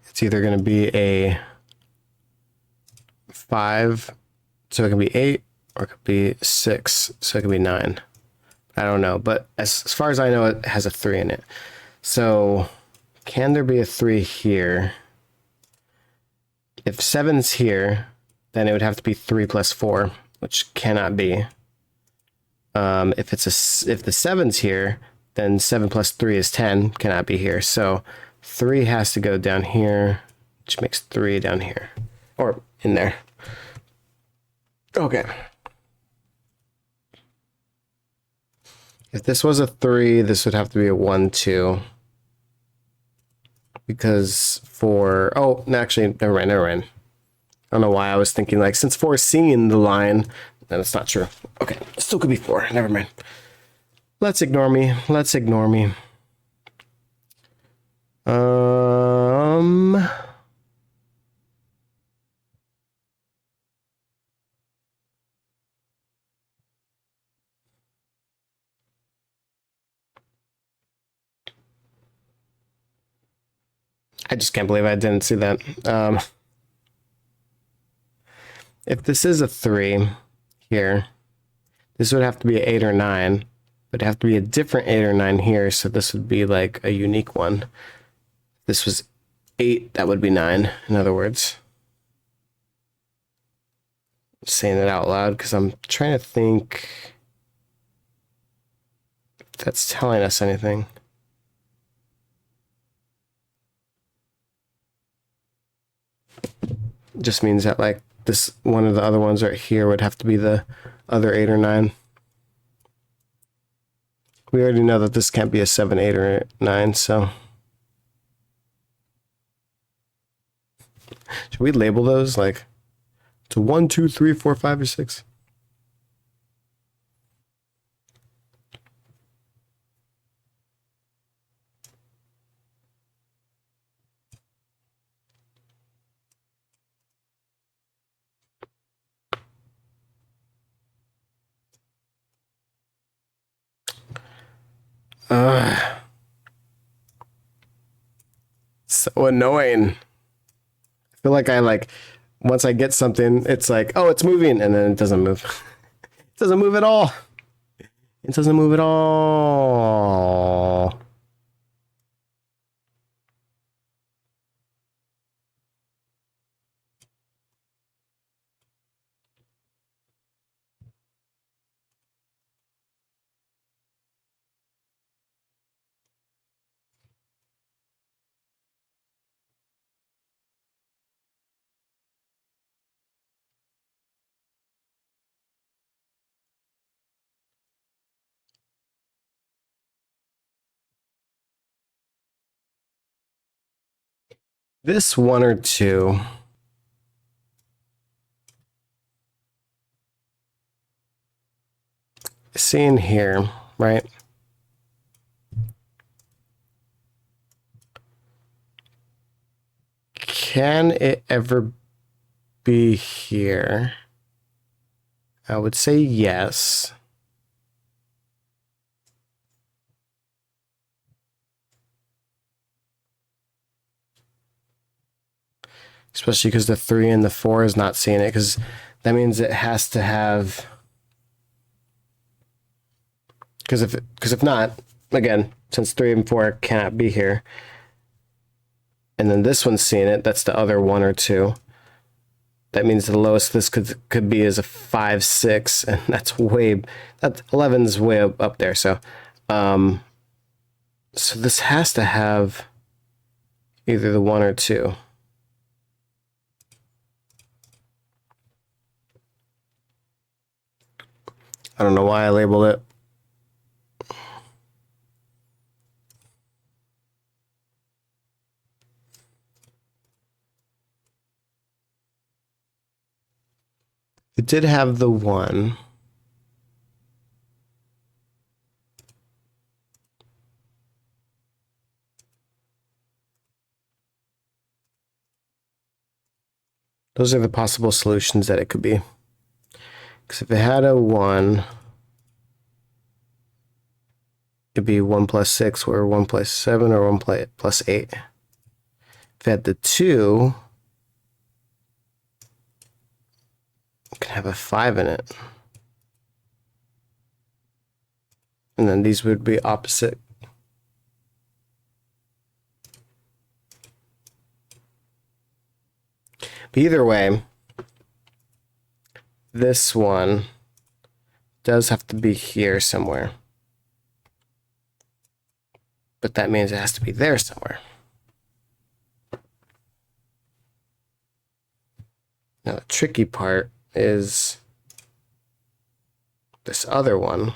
it's either going to be a 5, so it can be 8, or it could be 6, so it could be 9. I don't know, but as far as I know, it has a 3 in it. So, can there be a 3 here? If 7's here, then it would have to be 3 plus 4, which cannot be. If the 7's here, then 7 plus 3 is 10, cannot be here. So 3 has to go down here, which makes 3 down here, or in there. Okay. If this was a 3, this would have to be a 1, 2. Because for, oh, actually, never mind. I don't know why I was thinking, like, since 4 is seeing the line, then it's not true. Okay, it still could be 4, never mind. Let's ignore me. I just can't believe I didn't see that. If this is a 3 here, this would have to be an 8 or 9, but it'd have to be a different 8 or 9 here, so this would be like a unique one. If this was 8, that would be 9, in other words. I'm saying it out loud because I'm trying to think if that's telling us anything. It just means that, like, this one of the other ones right here would have to be the other 8 or 9. We already know that this can't be a 7, 8, or 9, so. Should we label those, like, to 1, 2, 3, 4, 5, or 6? So annoying. I feel like once I get something, it's like, oh, it's moving, and then it doesn't move. It doesn't move at all. It doesn't move at all. This 1 or 2. Seeing here, right? Can it ever be here? I would say yes. Especially because the 3 and the 4 is not seeing it, because that means it has to have. Because if not, again, since 3 and 4 cannot be here, and then this one's seeing it, that's the other 1 or 2. That means the lowest this could be is a 5, 6, and that 11's way up there. So, so this has to have either the 1 or 2. I don't know why I labeled it. It did have the 1. Those are the possible solutions that it could be. Because if it had a 1, it'd be 1 plus 6, or 1 plus 7, or 1 plus 8. If it had the 2, it can have a 5 in it. And then these would be opposite. But either way, this one does have to be here somewhere. But that means it has to be there somewhere. Now the tricky part is this other one.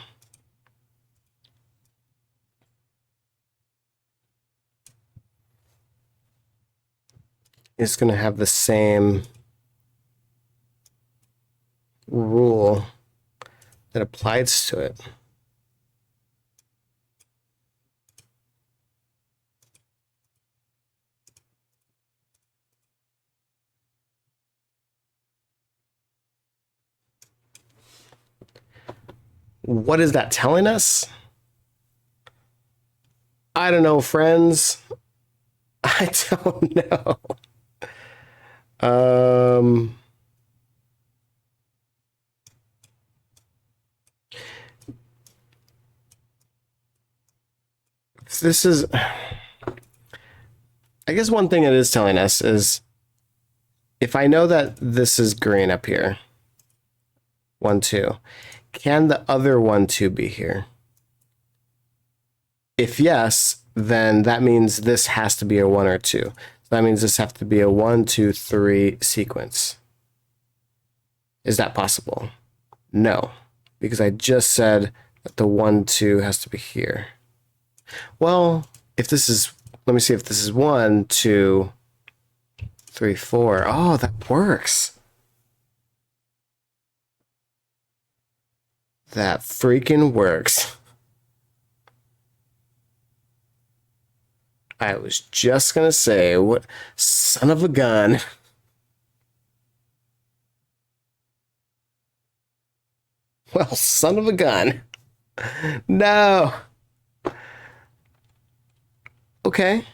Is going to have the same rule that applies to it. What is that telling us? I don't know, friends. I don't know. This is, I guess one thing it is telling us is if I know that this is green up here, 1, 2, can the other 1, 2 be here? If yes, then that means this has to be a 1 or 2. So that means this has to be a 1, 2, 3 sequence. Is that possible? No, because I just said that the 1, 2 has to be here. Well, if this is, let me see if this is 1, 2, 3, 4. Oh, that works. That freaking works. I was just gonna say, what son of a gun. Well, son of a gun. No. Okay.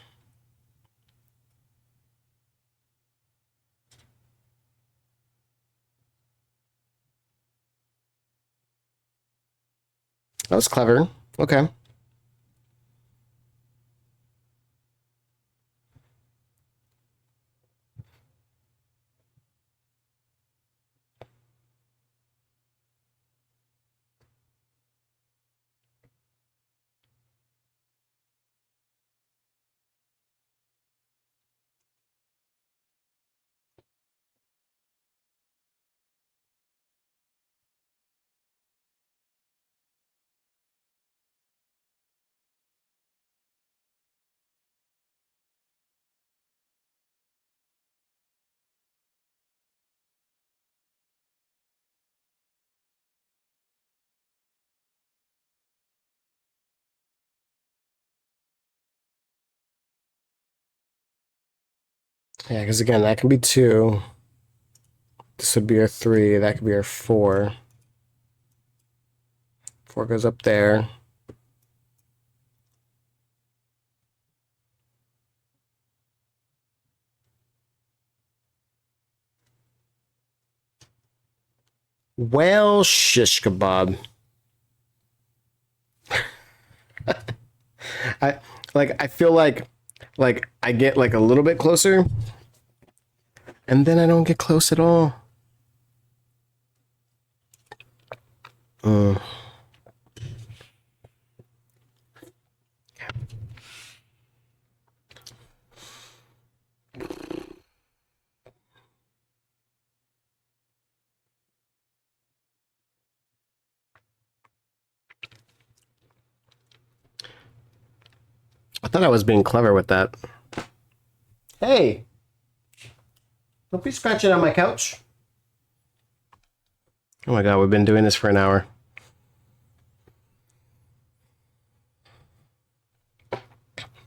That was clever. Okay. Yeah, because again, that can be 2. This would be our 3. That could be our 4. 4 goes up there. Well, shish kebab. I feel like I get like a little bit closer and then I don't get close at all. I thought I was being clever with that. Hey, don't be scratching on my couch. Oh my god, we've been doing this for an hour.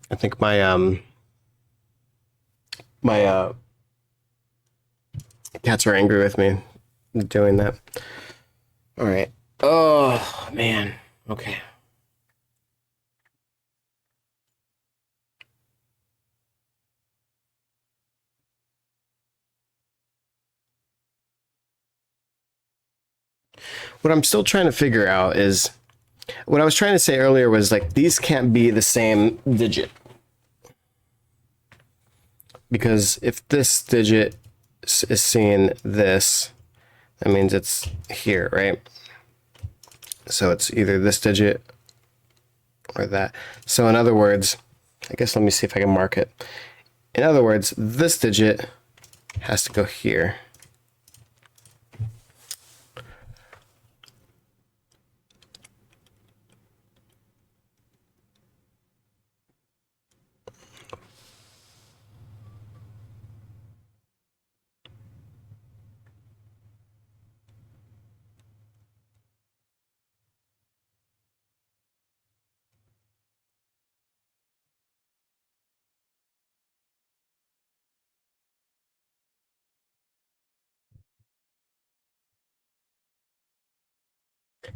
I think my cats are angry with me doing that. All right. Oh man. Okay. What I'm still trying to figure out is what I was trying to say earlier was like these can't be the same digit. Because if this digit is seeing this, that means it's here, right? So it's either this digit or that. So in other words, I guess let me see if I can mark it. In other words, this digit has to go here.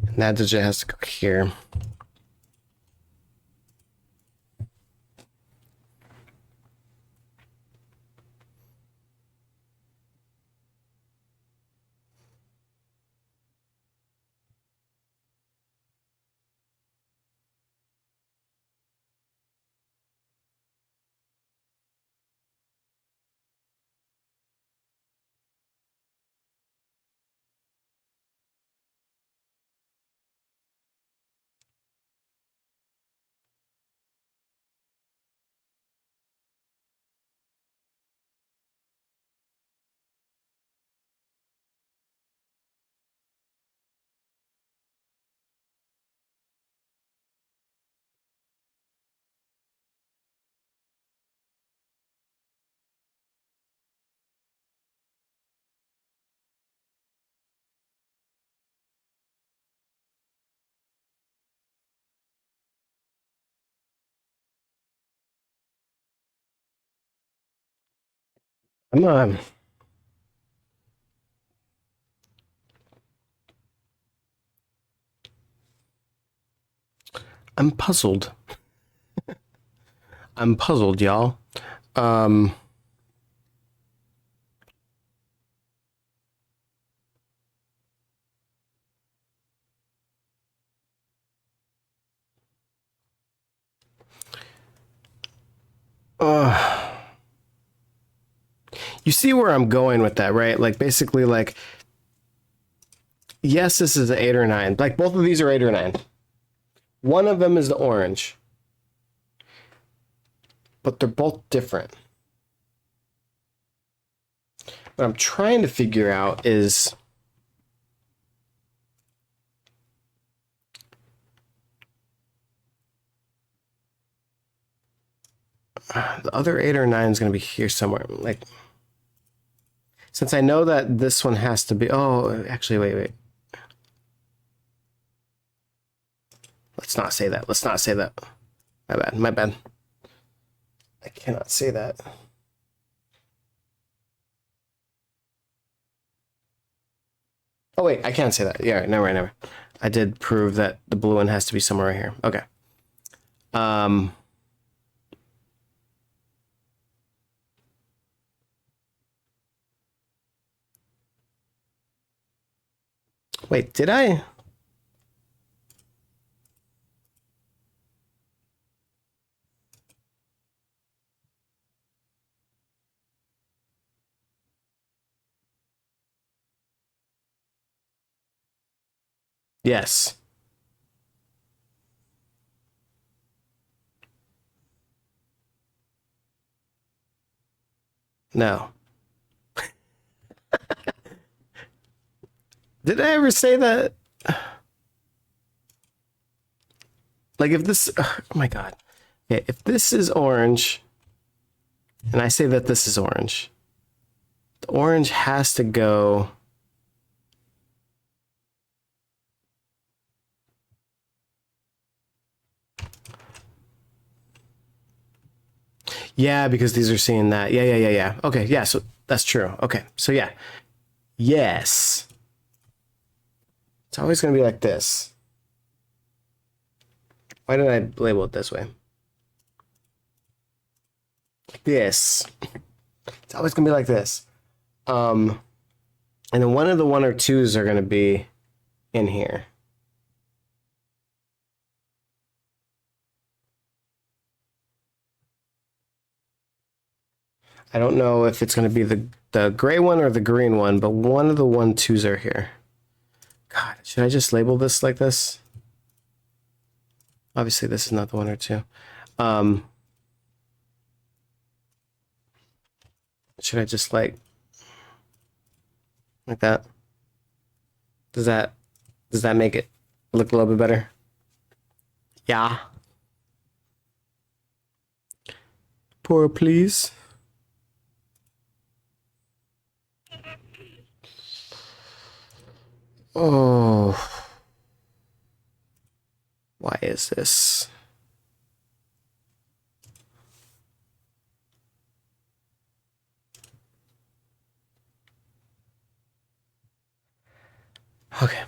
And that digit has to go here. I'm I'm puzzled. I'm puzzled, y'all. Um, you see where I'm going with that, right? Like basically, like yes, this is an 8 or 9. Like both of these are 8 or 9. One of them is the orange, but they're both different. What I'm trying to figure out is the other 8 or 9 is going to be here somewhere. Like, since I know that this one has to be. Oh, actually, wait. Let's not say that. Let's not say that. My bad. I cannot say that. Oh wait, I can't say that. Yeah, never mind, never mind. I did prove that the blue one has to be somewhere right here. Okay. Um. Wait, did I? Yes. No. Did I ever say that? Like if this, oh my god. Yeah, if this is orange, and I say that this is orange, the orange has to go. Yeah, because these are seeing that. Yeah. Okay, yeah, so that's true. Okay, so yeah. Yes. It's always going to be like this. Why did I label it this way? Like this. It's always going to be like this. And then one of the one or twos are going to be in here. I don't know if it's going to be the gray one or the green one, but one of the one twos are here. God, should I just label this like this? Obviously, this is not the one or two. Should I just like that? Does that does that make it look a little bit better? Yeah. Pour, please. Oh, why is this? Okay.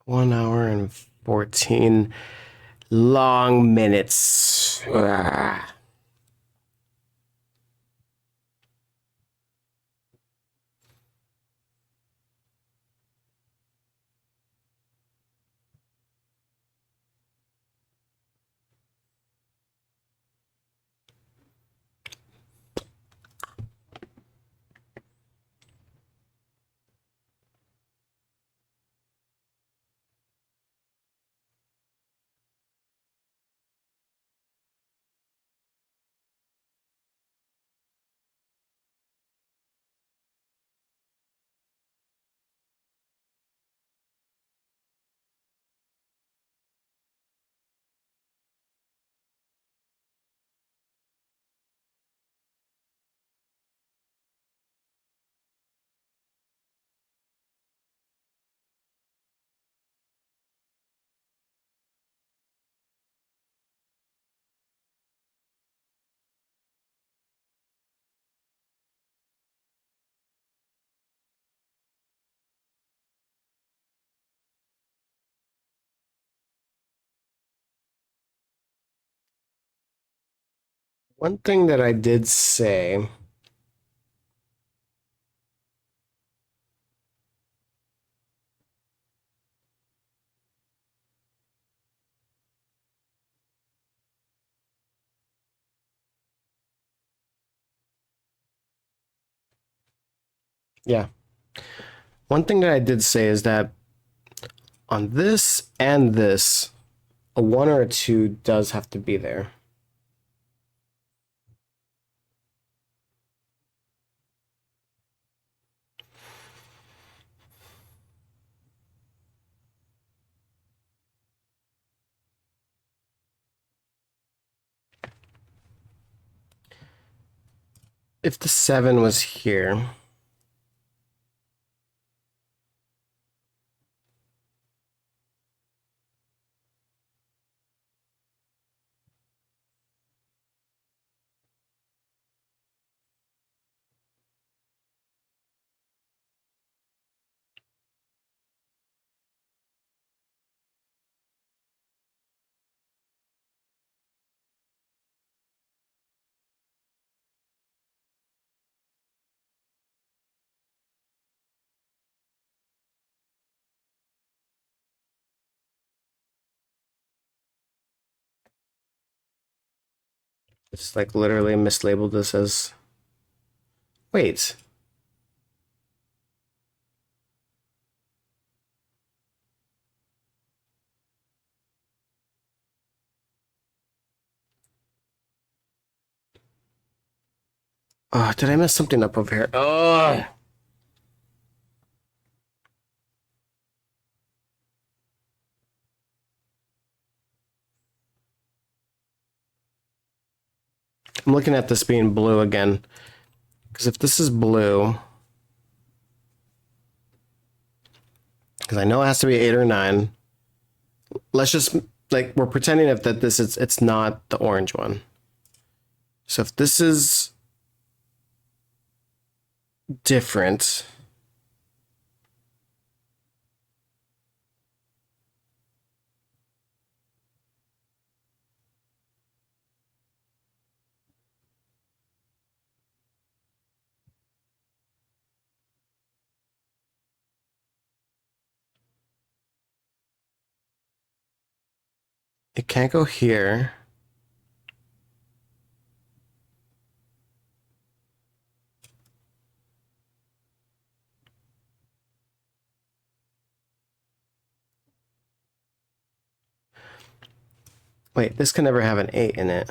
One hour and 14 long minutes. Ugh. One thing that I did say, yeah. One thing that I did say is that on this and this, a one or a two does have to be there. If the seven was here, It's like literally mislabeled this as... Wait. Oh, did I mess something up over here? Oh! I'm looking at this being blue again. Because if this is blue... Because I know it has to be 8 or 9. Let's just... Like, we're pretending if that this is... It's not the orange one. So if this is... different... It can't go here. Wait, this can never have an 8 in it.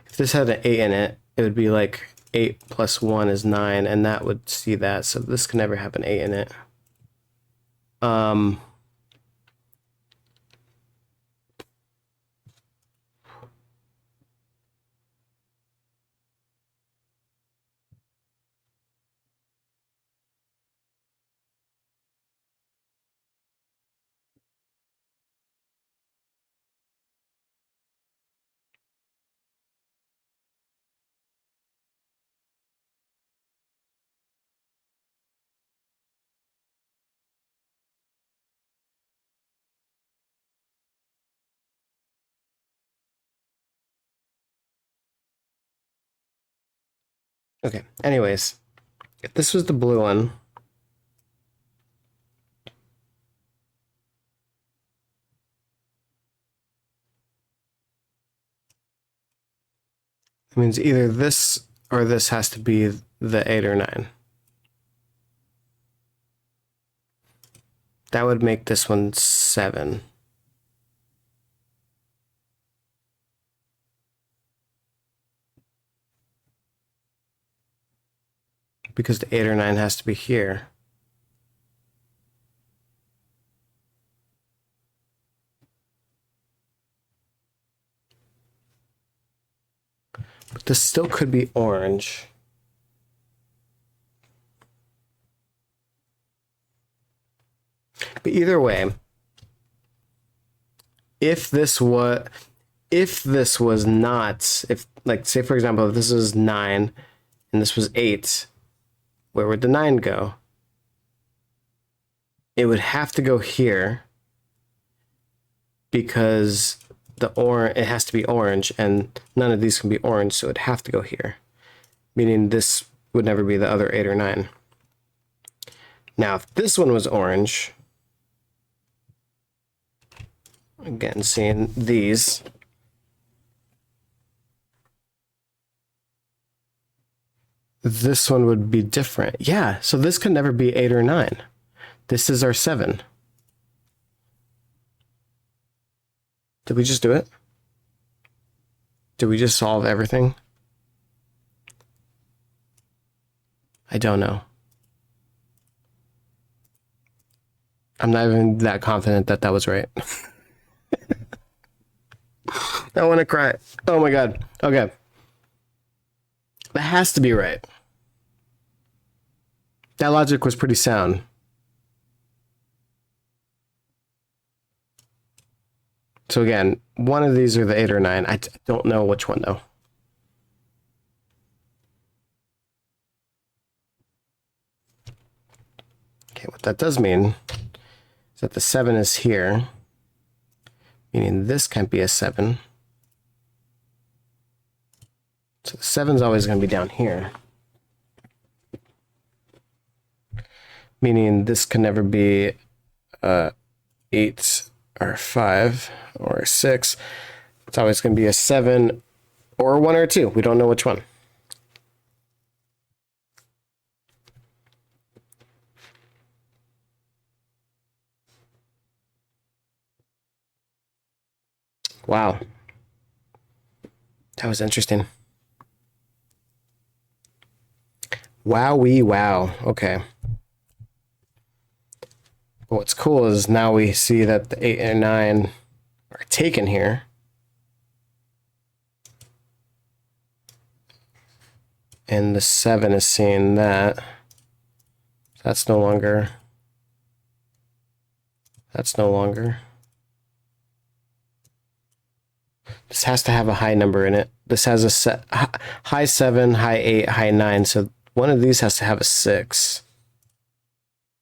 If this had an 8 in it, it would be like 8 plus 1 is 9, and that would see that. So this can never have an 8 in it. Okay, anyways, if this was the blue one, it means either this or this has to be the 8 or 9. That would make this one 7. Because the 8 or 9 has to be here. But this still could be orange. But either way, if this was not, if like say for example, if this was 9 and this was 8, where would the 9 go? It would have to go here because it has to be orange, and none of these can be orange, so it'd have to go here. Meaning this would never be the other 8 or 9. Now, if this one was orange, again, seeing these, this one would be different. Yeah, so this could never be 8 or 9. This is our 7. Did we just do it? Did we just solve everything? I don't know. I'm not even that confident that that was right. I want to cry. Oh my god. Okay. That has to be right. That logic was pretty sound. So again, one of these are the 8 or 9. I don't know which one though. Okay, what that does mean is that the 7 is here, meaning this can't be a 7. So the 7's always going to be down here. meaning this can never be 8 or 5 or 6. It's always going to be a 7 or 1 or 2. We don't know which one. Wow. That was interesting. Wowee wow. Okay. But what's cool is now we see that the 8 and 9 are taken here. And the 7 is seeing that. That's no longer. That's no longer. This has to have a high number in it. This has a high 7, high 8, high 9. So one of these has to have a 6.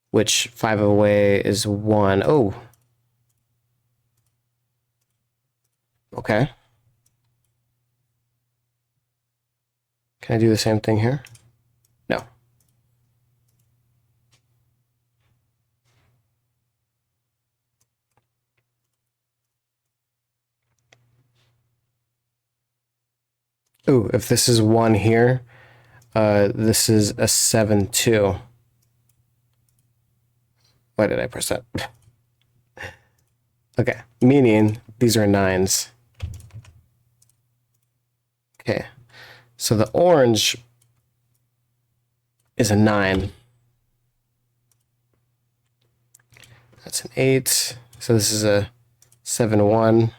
Which 5 away is 1. Oh. Okay. Can I do the same thing here? No. Ooh, if this is 1 here, this is a 7 too. Why did I press that? Okay, meaning these are 9s. Okay, so the orange is a 9. That's an 8. So this is a 7, 1.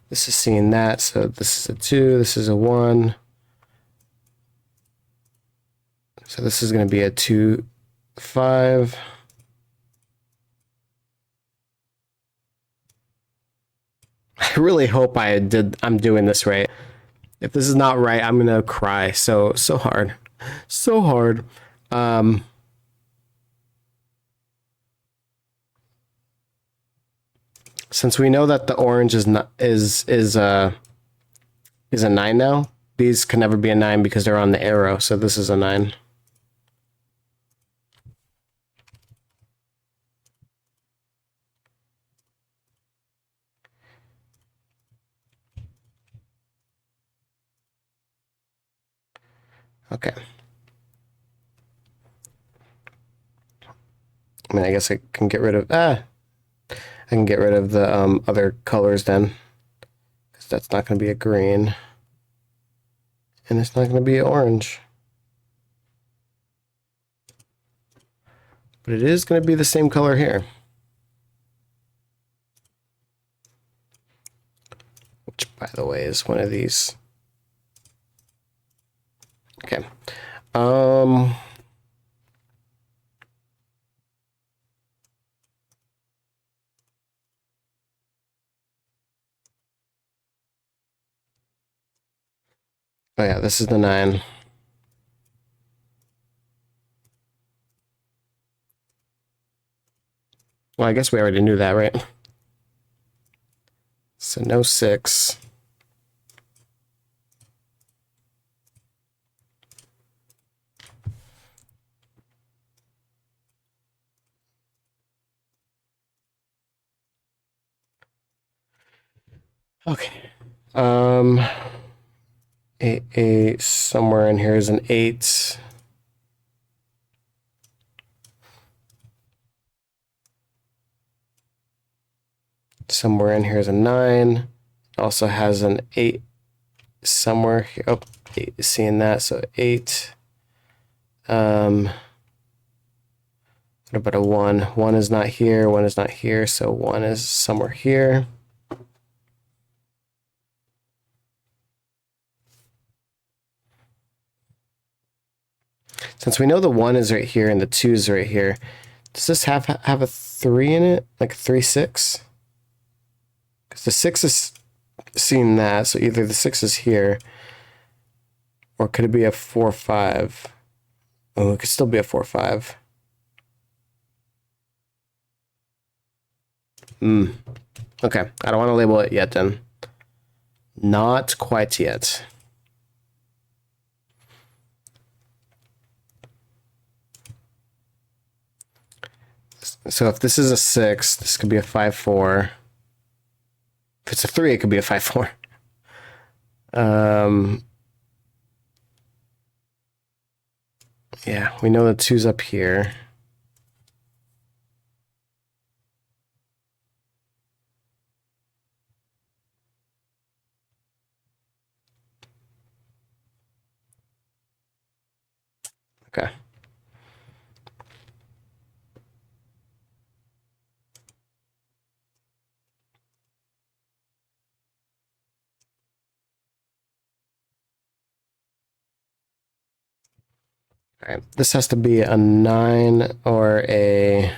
This is seeing that, so this is a 2, this is a 1. So this is going to be a 2, 5. I really hope I'm doing this right. If this is not right, I'm going to cry so hard. So hard. Since we know that the orange is a 9 now, these can never be a 9 because they're on the arrow, so this is a 9. Okay. I mean, I guess I can get rid of I can get rid of the other colors then, because that's not going to be a green, and it's not going to be an orange. But it is going to be the same color here. Which, by the way, is one of these. Okay. Oh yeah, this is the 9. Well, I guess we already knew that, right? So no 6. Okay. 8, somewhere in here is an 8. Somewhere in here is a 9. It also has an 8 somewhere here. Oh, 8 is seeing that, so 8. What about a 1? 1 is not here, 1 is not here, so 1 is somewhere here. Since we know the 1 is right here and the 2 is right here, does this have a 3 in it? Like a 3, 6? Because the 6 is seeing that, so either the 6 is here, or could it be a 4, 5? Oh, it could still be a 4, 5. Okay, I don't want to label it yet then. Not quite yet. So if this is a 6, this could be a 5-4. If it's a 3, it could be a 5-4. Yeah, we know the 2's up here. Okay. All right, this has to be a 9 or a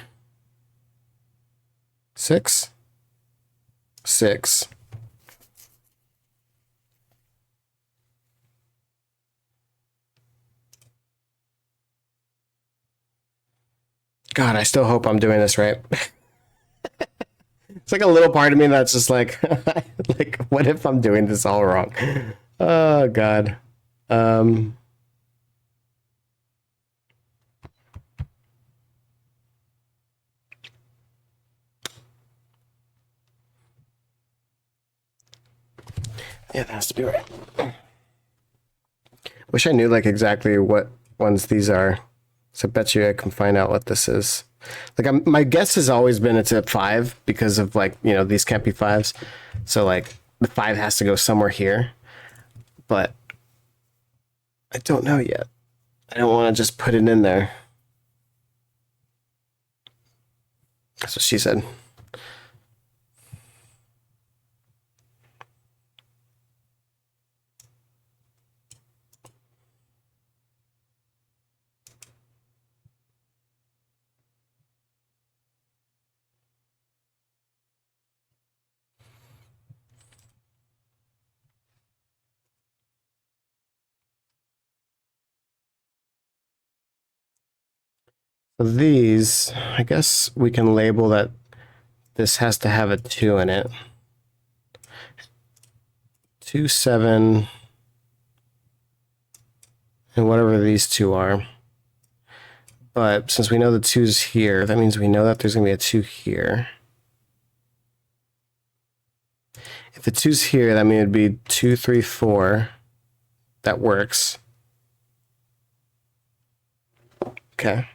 6. 6. God, I still hope I'm doing this right. It's like a little part of me that's just like, like, what if I'm doing this all wrong? Oh God. Yeah, that has to be right. Wish I knew like exactly what ones these are. So I bet you I can find out what this is. Like my guess has always been it's a 5 because of like, you know, these can't be 5s. So like the 5 has to go somewhere here. But I don't know yet. I don't want to just put it in there. That's what she said. So these, I guess we can label that this has to have a 2 in it. 2, 7, and whatever these two are. But since we know the 2's here, that means we know that there's going to be a 2 here. If the 2's here, that means it'd be 2, 3, 4. That works. Okay.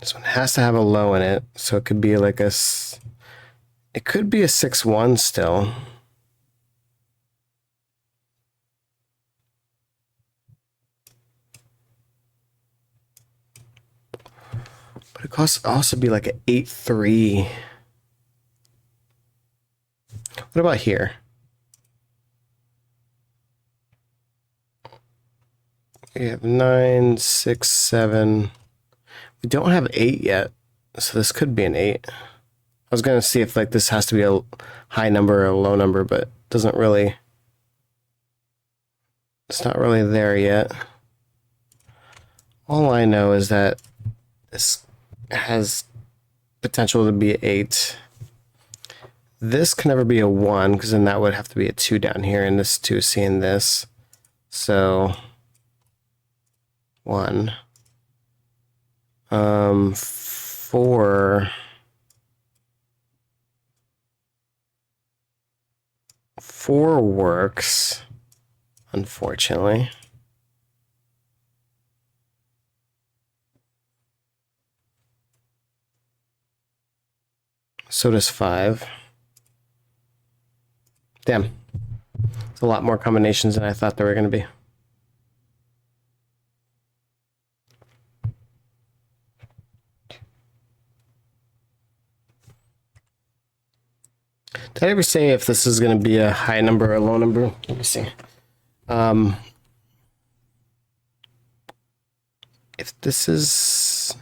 This one has to have a low in it, so it could be like a. It could be a 6-1 still. But it could also be like an 8-3. What about here? We have 9, 6, 7. We don't have 8 yet, so this could be an 8. I was gonna see if like this has to be a high number or a low number, but it doesn't really. It's not really there yet. All I know is that this has potential to be 8. This can never be a 1 because then that would have to be a 2 down here, and this 2 is seeing this. So 1. 4. 4 works, unfortunately. So does 5. Damn. It's a lot more combinations than I thought there were going to be. Did I ever say if this is going to be a high number or a low number? Let me see. If this is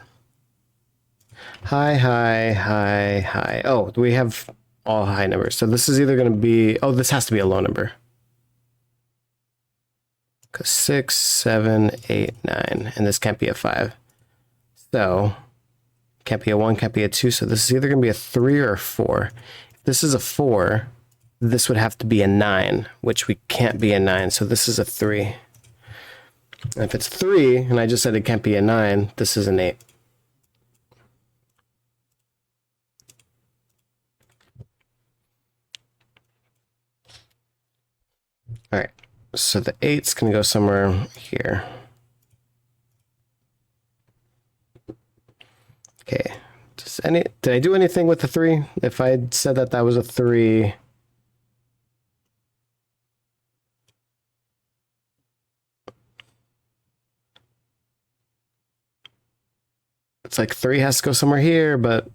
high, high, high, high. Oh, do we have all high numbers. So this is either going to be, oh, this has to be a low number. Because 6, 7, 8, 9, and this can't be a 5. So, can't be a 1, can't be a 2, so this is either going to be a 3 or a 4. If this is a 4, this would have to be a 9, which we can't be a 9, so this is a 3. And if it's 3, and I just said it can't be a 9, this is an 8. Alright, so the 8's going to go somewhere here. Okay, did I do anything with the 3? If I said that that was a 3... It's like 3 has to go somewhere here, but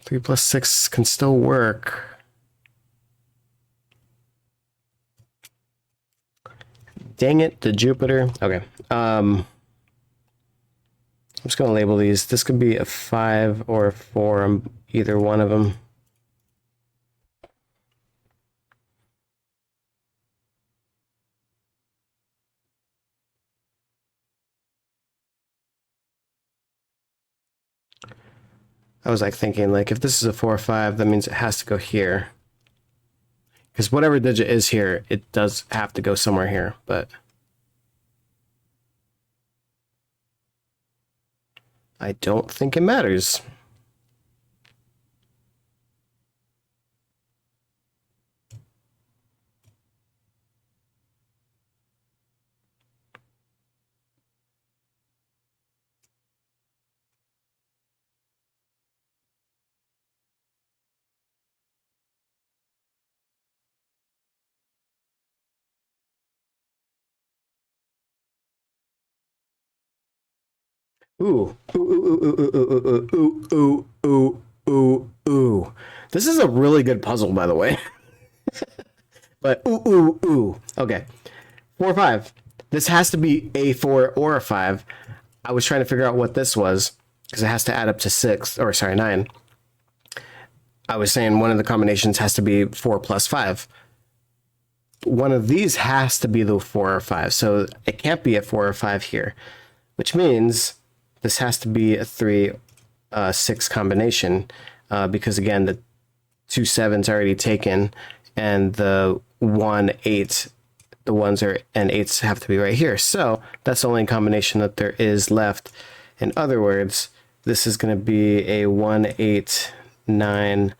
3 plus 6 can still work. Dang it, the Jupiter. Okay. I'm just going to label these. This could be a 5 or a 4, either one of them. I was like thinking, like, if this is a 4 or 5, that means it has to go here. Because whatever digit is here, it does have to go somewhere here, but I don't think it matters. Ooh, ooh, ooh, ooh, ooh, ooh, ooh, ooh, ooh, ooh. This is a really good puzzle, by the way. But ooh, ooh, ooh. Okay. 4 or 5. This has to be a 4 or a 5. I was trying to figure out what this was, because it has to add up to 6, or sorry, 9. I was saying one of the combinations has to be 4 plus 5. One of these has to be the 4 or 5, so it can't be a 4 or 5 here, which means this has to be a 3, 6 combination, because again, the 2 7's already taken, and the 1 8, the 1's and 8's have to be right here. So that's the only combination that there is left. In other words, this is going to be a 1 8 9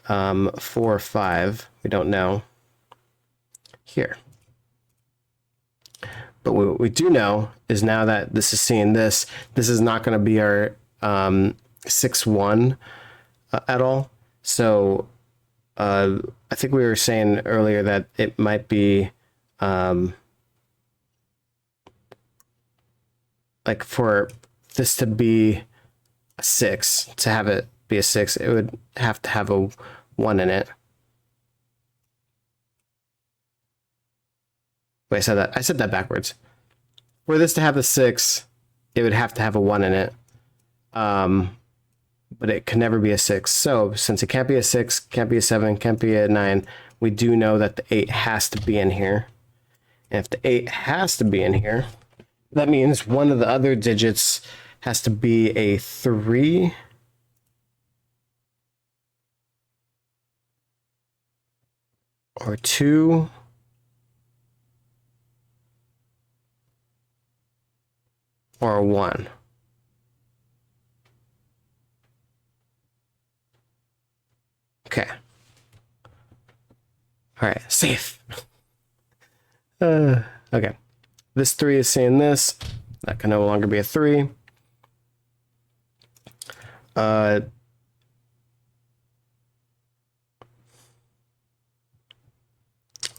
4 5. We don't know here. But what we do know is now that this is seeing this is not going to be our 6 1 at all. So I think we were saying earlier that it might be like for this to be a 6, to have it be a 6, it would have to have a 1 in it. Wait, I said that backwards. For this to have the 6, it would have to have a 1 in it. But it can never be a 6. So since it can't be a 6, can't be a 7, can't be a 9, we do know that the 8 has to be in here. And if the 8 has to be in here, that means one of the other digits has to be a 3. Or 2. Or a 1. Okay. All right, safe. Okay. This 3 is saying this. That can no longer be a 3. Let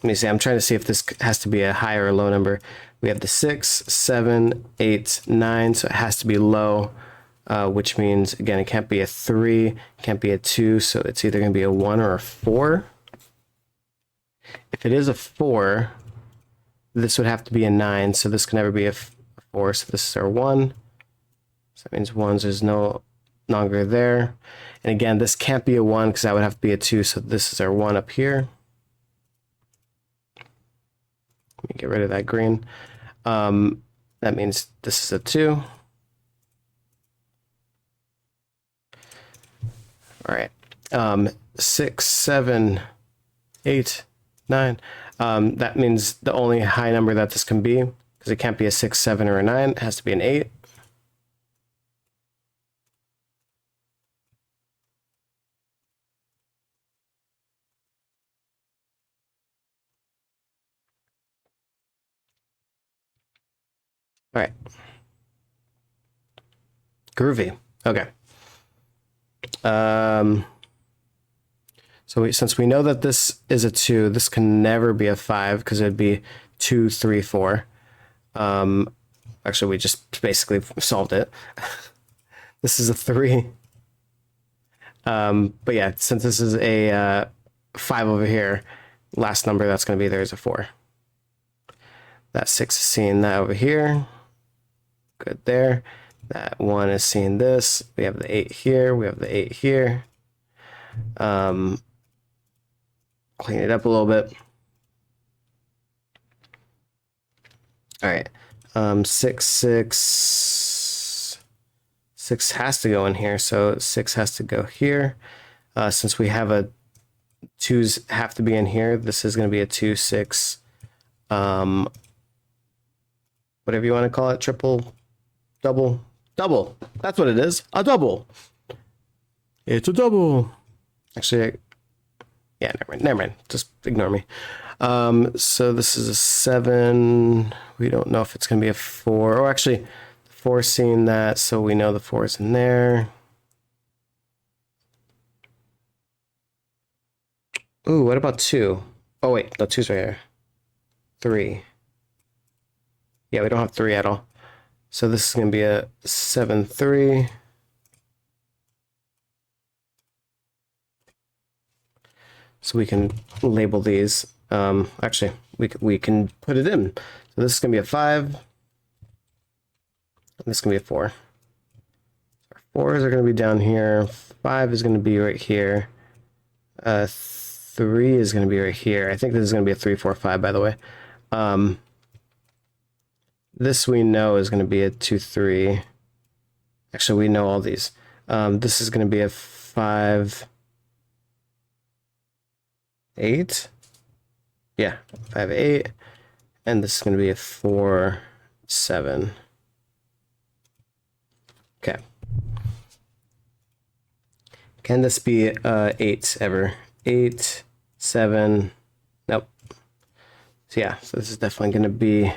me see. I'm trying to see if this has to be a high or a low number. We have the 6, 7, 8, 9, so it has to be low, which means, again, it can't be a 3, can't be a 2, so it's either going to be a 1 or a 4. If it is a 4, this would have to be a 9, so this can never be a 4, so this is our 1. So that means 1s, there's no longer there. And again, this can't be a 1 because that would have to be a 2. So this is our 1 up here. Let me get rid of that green. That means this is a 2. All right. 6, 7, 8, 9. That means the only high number that this can be, because it can't be a 6, 7, or a 9. It has to be an 8. All right. Groovy. Okay. So since we know that this is a 2, this can never be a 5 because it'd be 2, 3, 4. Actually, we just basically solved it. This is a 3. But yeah, since this is a 5 over here, last number that's going to be there is a 4. That 6 is seeing that over here. Good there. That 1 is seeing this. We have the 8 here. We have the 8 here. Clean it up a little bit. All right. 6, 6. 6 has to go in here, so 6 has to go here. Since we have a 2's have to be in here, this is going to be a 2, 6. Whatever you want to call it, triple, double. Double. That's what it is. A double. It's a double. Actually, yeah, never mind. Just ignore me. So this is a 7. We don't know if it's going to be a 4. Oh, actually, the 4 is seeing that, so we know the 4 is in there. Ooh, what about 2? Oh, wait, the 2's right here. 3. Yeah, we don't have 3 at all. So this is going to be a 7, 3. So we can label these. Actually, we can put it in. So this is going to be a 5. And this is going to be a 4. Our 4s are going to be down here. 5 is going to be right here. 3 is going to be right here. I think this is going to be a 3, 4, 5, by the way. This we know is going to be a 2, 3. Actually, we know all these. This is going to be a 5, 8. Yeah, 5, 8. And this is going to be a 4, 7. Okay. Can this be 8 ever? 8, 7. Nope. So yeah, so this is definitely going to be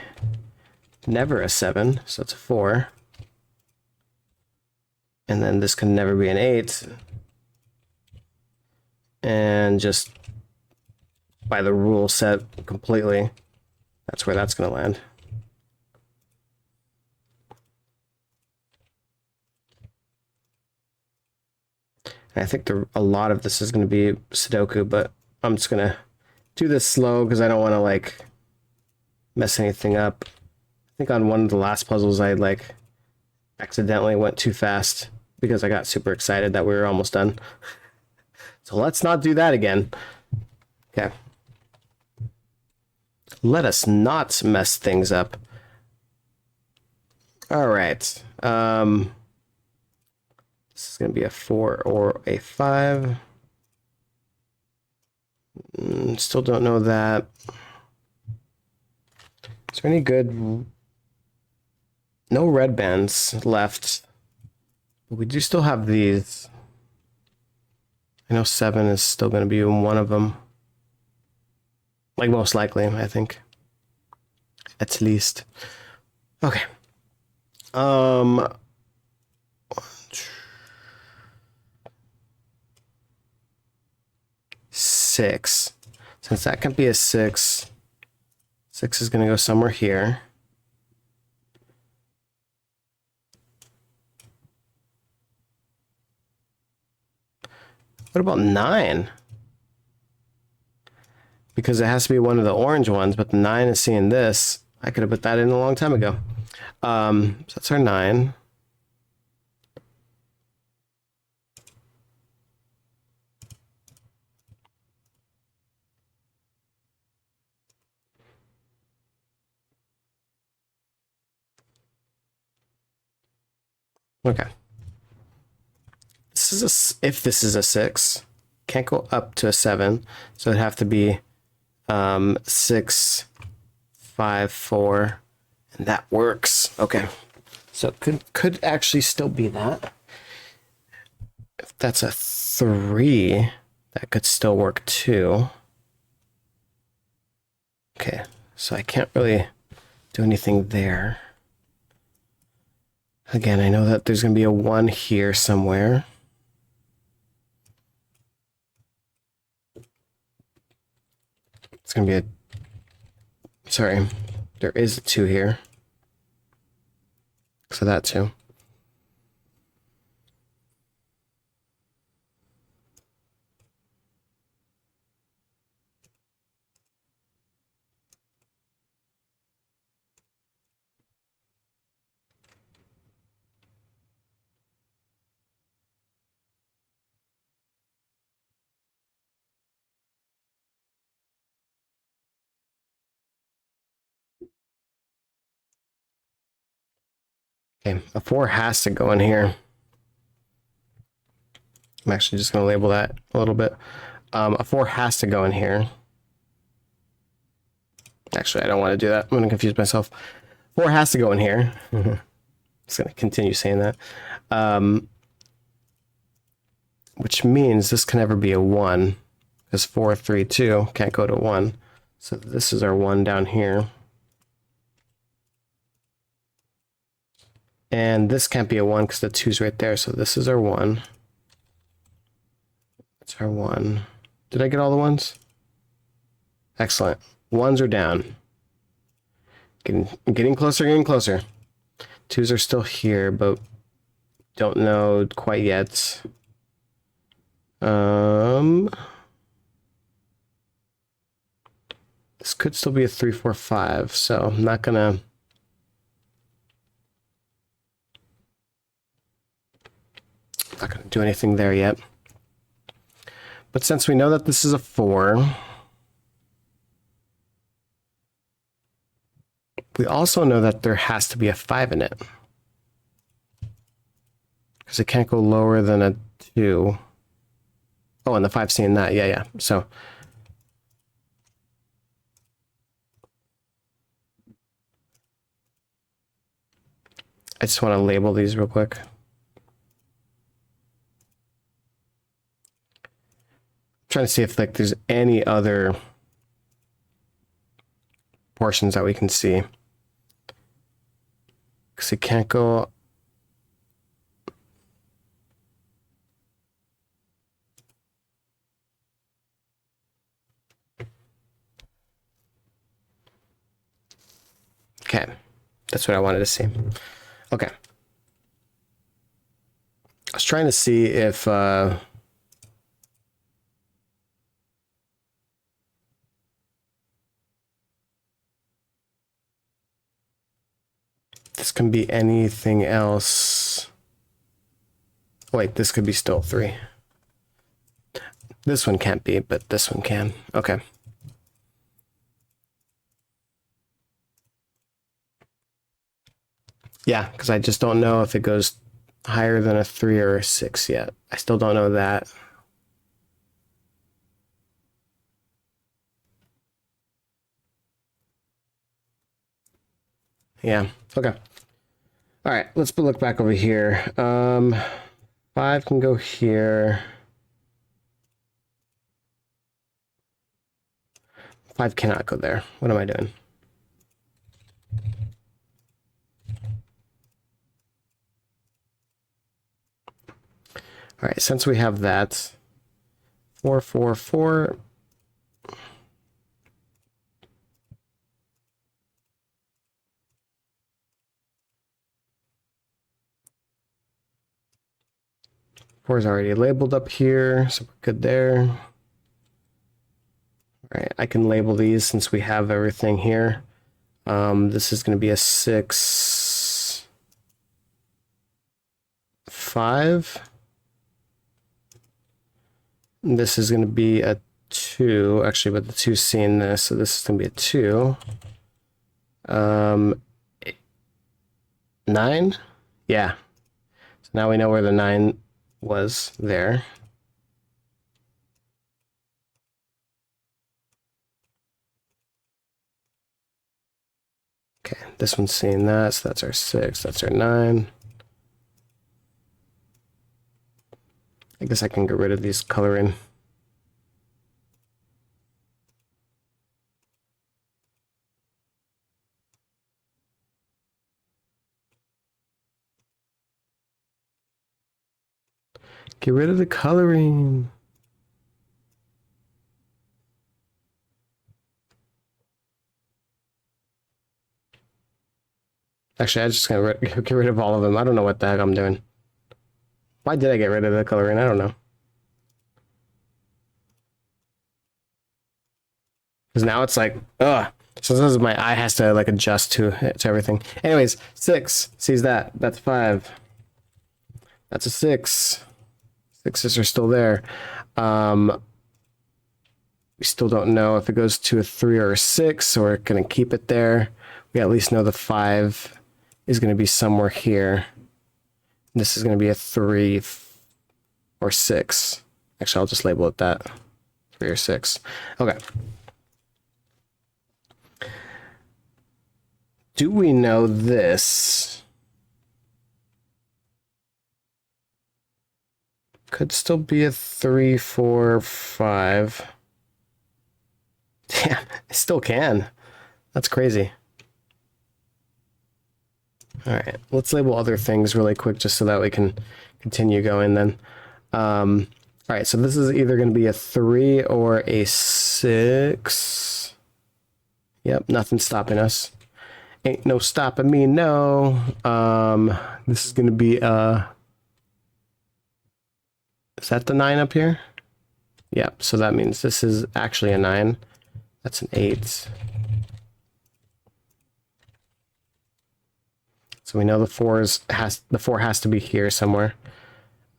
never a 7, so it's a 4. And then this can never be an 8. And just by the rule set completely, that's where that's going to land. And I think a lot of this is going to be Sudoku, but I'm just going to do this slow because I don't want to like mess anything up. I think on one of the last puzzles I like accidentally went too fast because I got super excited that we were almost done. So let's not do that again. Okay. Let us not mess things up. All right. This is going to be a 4 or a 5. Still don't know that. Is there any good... No red bands left. But we do still have these. I know 7 is still going to be one of them. Like most likely, I think. At least. Okay. 6. Since that can be a 6, 6 is going to go somewhere here. What about 9? Because it has to be one of the orange ones, but the 9 is seeing this. I could have put that in a long time ago. So that's our 9. Okay. This is if this is a 6, can't go up to a 7, so it'd have to be 6, 5, 4, and that works. Okay. So it could actually still be that. If that's a 3, that could still work too. Okay, so I can't really do anything there. Again, I know that there's going to be a 1 here somewhere. It's going to be a... Sorry, there is a 2 here. So that too. Okay, a 4 has to go in here. I'm actually just going to label that a little bit. A 4 has to go in here. Actually, I don't want to do that. I'm going to confuse myself. 4 has to go in here. Just going to continue saying that. Which means this can never be a 1. Because 4, 3, 2 can't go to 1. So this is our 1 down here. And this can't be a 1 because the 2's right there. So this is our 1. That's our 1. Did I get all the 1s? Excellent. 1s are down. Getting closer, getting closer. 2s are still here, but don't know quite yet. This could still be a 3, 4, 5, so I'm not gonna... Not gonna do anything there yet. But since we know that this is a 4, we also know that there has to be a 5 in it. Because it can't go lower than a 2. Oh, and the 5's seeing that. Yeah, yeah. So I just want to label these real quick. Trying to see if like there's any other portions that we can see. Because it can't go... Okay, that's what I wanted to see. Okay. I was trying to see if... this can be anything else. Wait, this could be still 3. This one can't be, but this one can. Okay. Yeah, because I just don't know if it goes higher than a 3 or a 6 yet. I still don't know that. Yeah, okay. All right, let's look back over here. 5 can go here. 5 cannot go there. What am I doing? All right, since we have that, 4, 4, 4. Four is already labeled up here, so we're good there. All right, I can label these since we have everything here. This is going to be a 6, 5. And this is going to be a 2, actually, but the 2's seeing this, so this is going to be a 2. 9? Yeah. Now we know where the 9 was there. Okay, this one's seeing that, so that's our 6, that's our 9. I guess I can get rid of these coloring. Get rid of the coloring. Actually, I just gonna get rid of all of them. I don't know what the heck I'm doing. Why did I get rid of the coloring? I don't know. Because now it's like, ugh. So this is my eye has to like adjust to everything. Anyways, 6 sees that. That's 5. That's a 6. 6s are still there. We still don't know if it goes to a 3 or a 6, so we're gonna keep it there. We at least know the 5 is gonna be somewhere here. This is gonna be a 3 or 6. Actually, I'll just label it that. 3 or 6. Okay. Do we know this? Could still be a 3, 4, 5. Damn, it still can. That's crazy. All right, let's label other things really quick just so that we can continue going then. All right, so this is either going to be a 3 or a 6. Yep, nothing's stopping us. Ain't no stopping me, no. This is going to be is that the 9 up here? Yep, so that means this is actually a 9. That's an 8. So we know the 4 has to be here somewhere.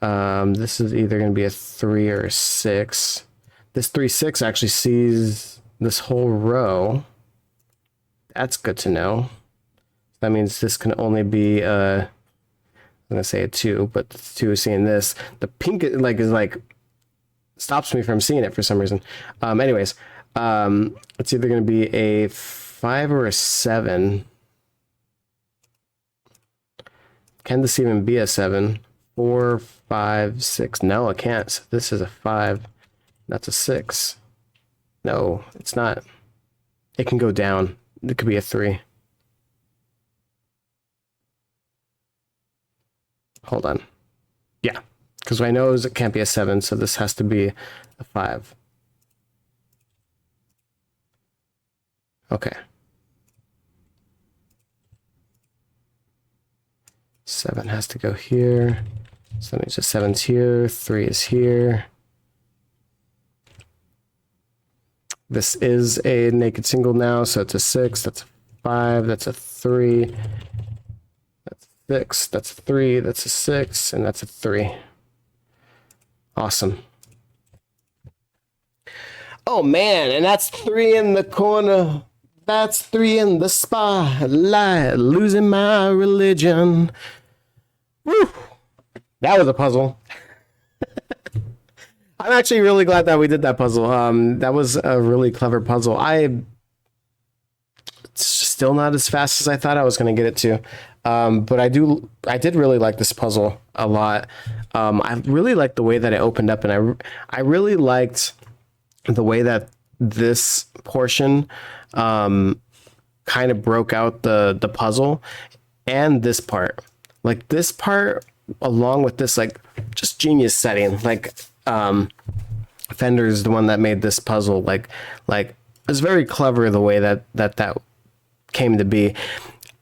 This is either going to be a 3 or a 6. This 3, 6 actually sees this whole row. That's good to know. That means this can only be I'm gonna say a 2, but the 2 is seeing this. The pink is stops me from seeing it for some reason. Anyways, it's either gonna be a 5 or a 7. Can this even be a 7? 4, 5, 6. No, it can't. So this is a 5. That's a 6. No, it's not. It can go down. It could be a 3. Hold on. Yeah, because what I know is it can't be a 7, so this has to be a 5. Okay. 7 has to go here. So that means the 7's here, 3 is here. This is a naked single now, so it's a 6, that's a 5, that's a 3, that's a 6, that's a 3, that's a 6, and that's a 3. Awesome. Oh man, and that's 3 in the corner. That's 3 in the spotlight, losing my religion. Woo! That was a puzzle. I'm actually really glad that we did that puzzle. That was a really clever puzzle. It's still not as fast as I thought I was going to get it to. But I did really like this puzzle a lot. I really liked the way that it opened up, and I really liked the way that this portion kind of broke out the puzzle, and this part. Like this part, along with this, like, just genius setting. Like, Fenners, the one that made this puzzle, like it's very clever the way that came to be.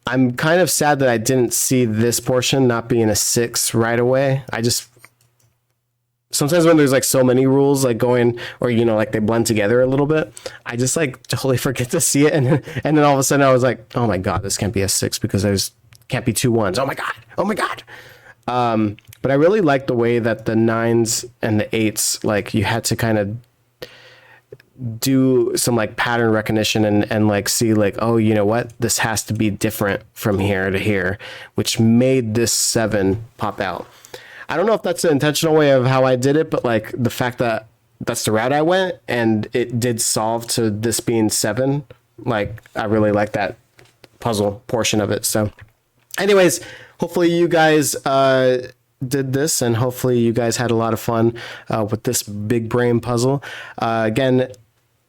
I'm kind of sad that I didn't see this portion not being a 6 right away. Sometimes when there's like so many rules like going, or like they blend together a little bit, I just like totally forget to see it, and then all of a sudden I was like, oh my god, this can't be a 6 because there's can't be 2 1s. Oh my god. But I really like the way that the 9s and the 8s, like, you had to kind of do some like pattern recognition and like see like, oh, you know what, this has to be different from here to here, which made this 7 pop out. I don't know if that's the intentional way of how I did it, but like the fact that that's the route I went and it did solve to this being 7, like I really like that puzzle portion of it. So anyways, hopefully you guys did this, and hopefully you guys had a lot of fun with this big brain puzzle. Again,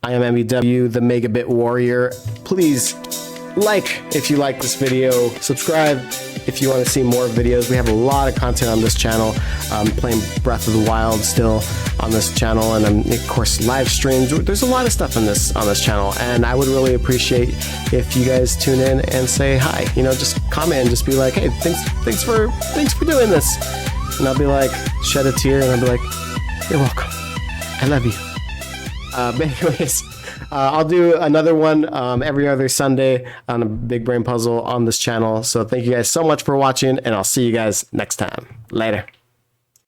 I am MEW, the Megabit Warrior. Please like if you like this video, subscribe if you want to see more videos. We have a lot of content on this channel. I'm playing Breath of the Wild still on this channel, and of course live streams. There's a lot of stuff on this channel, and I would really appreciate if you guys tune in and say hi. You know, just comment and just be like, hey, thanks for doing this, and I'll be like, shed a tear, and I'll be like, you're welcome. I love you. But anyways, I'll do another one every other Sunday on a big brain puzzle on this channel. So thank you guys so much for watching, and I'll see you guys next time. Later.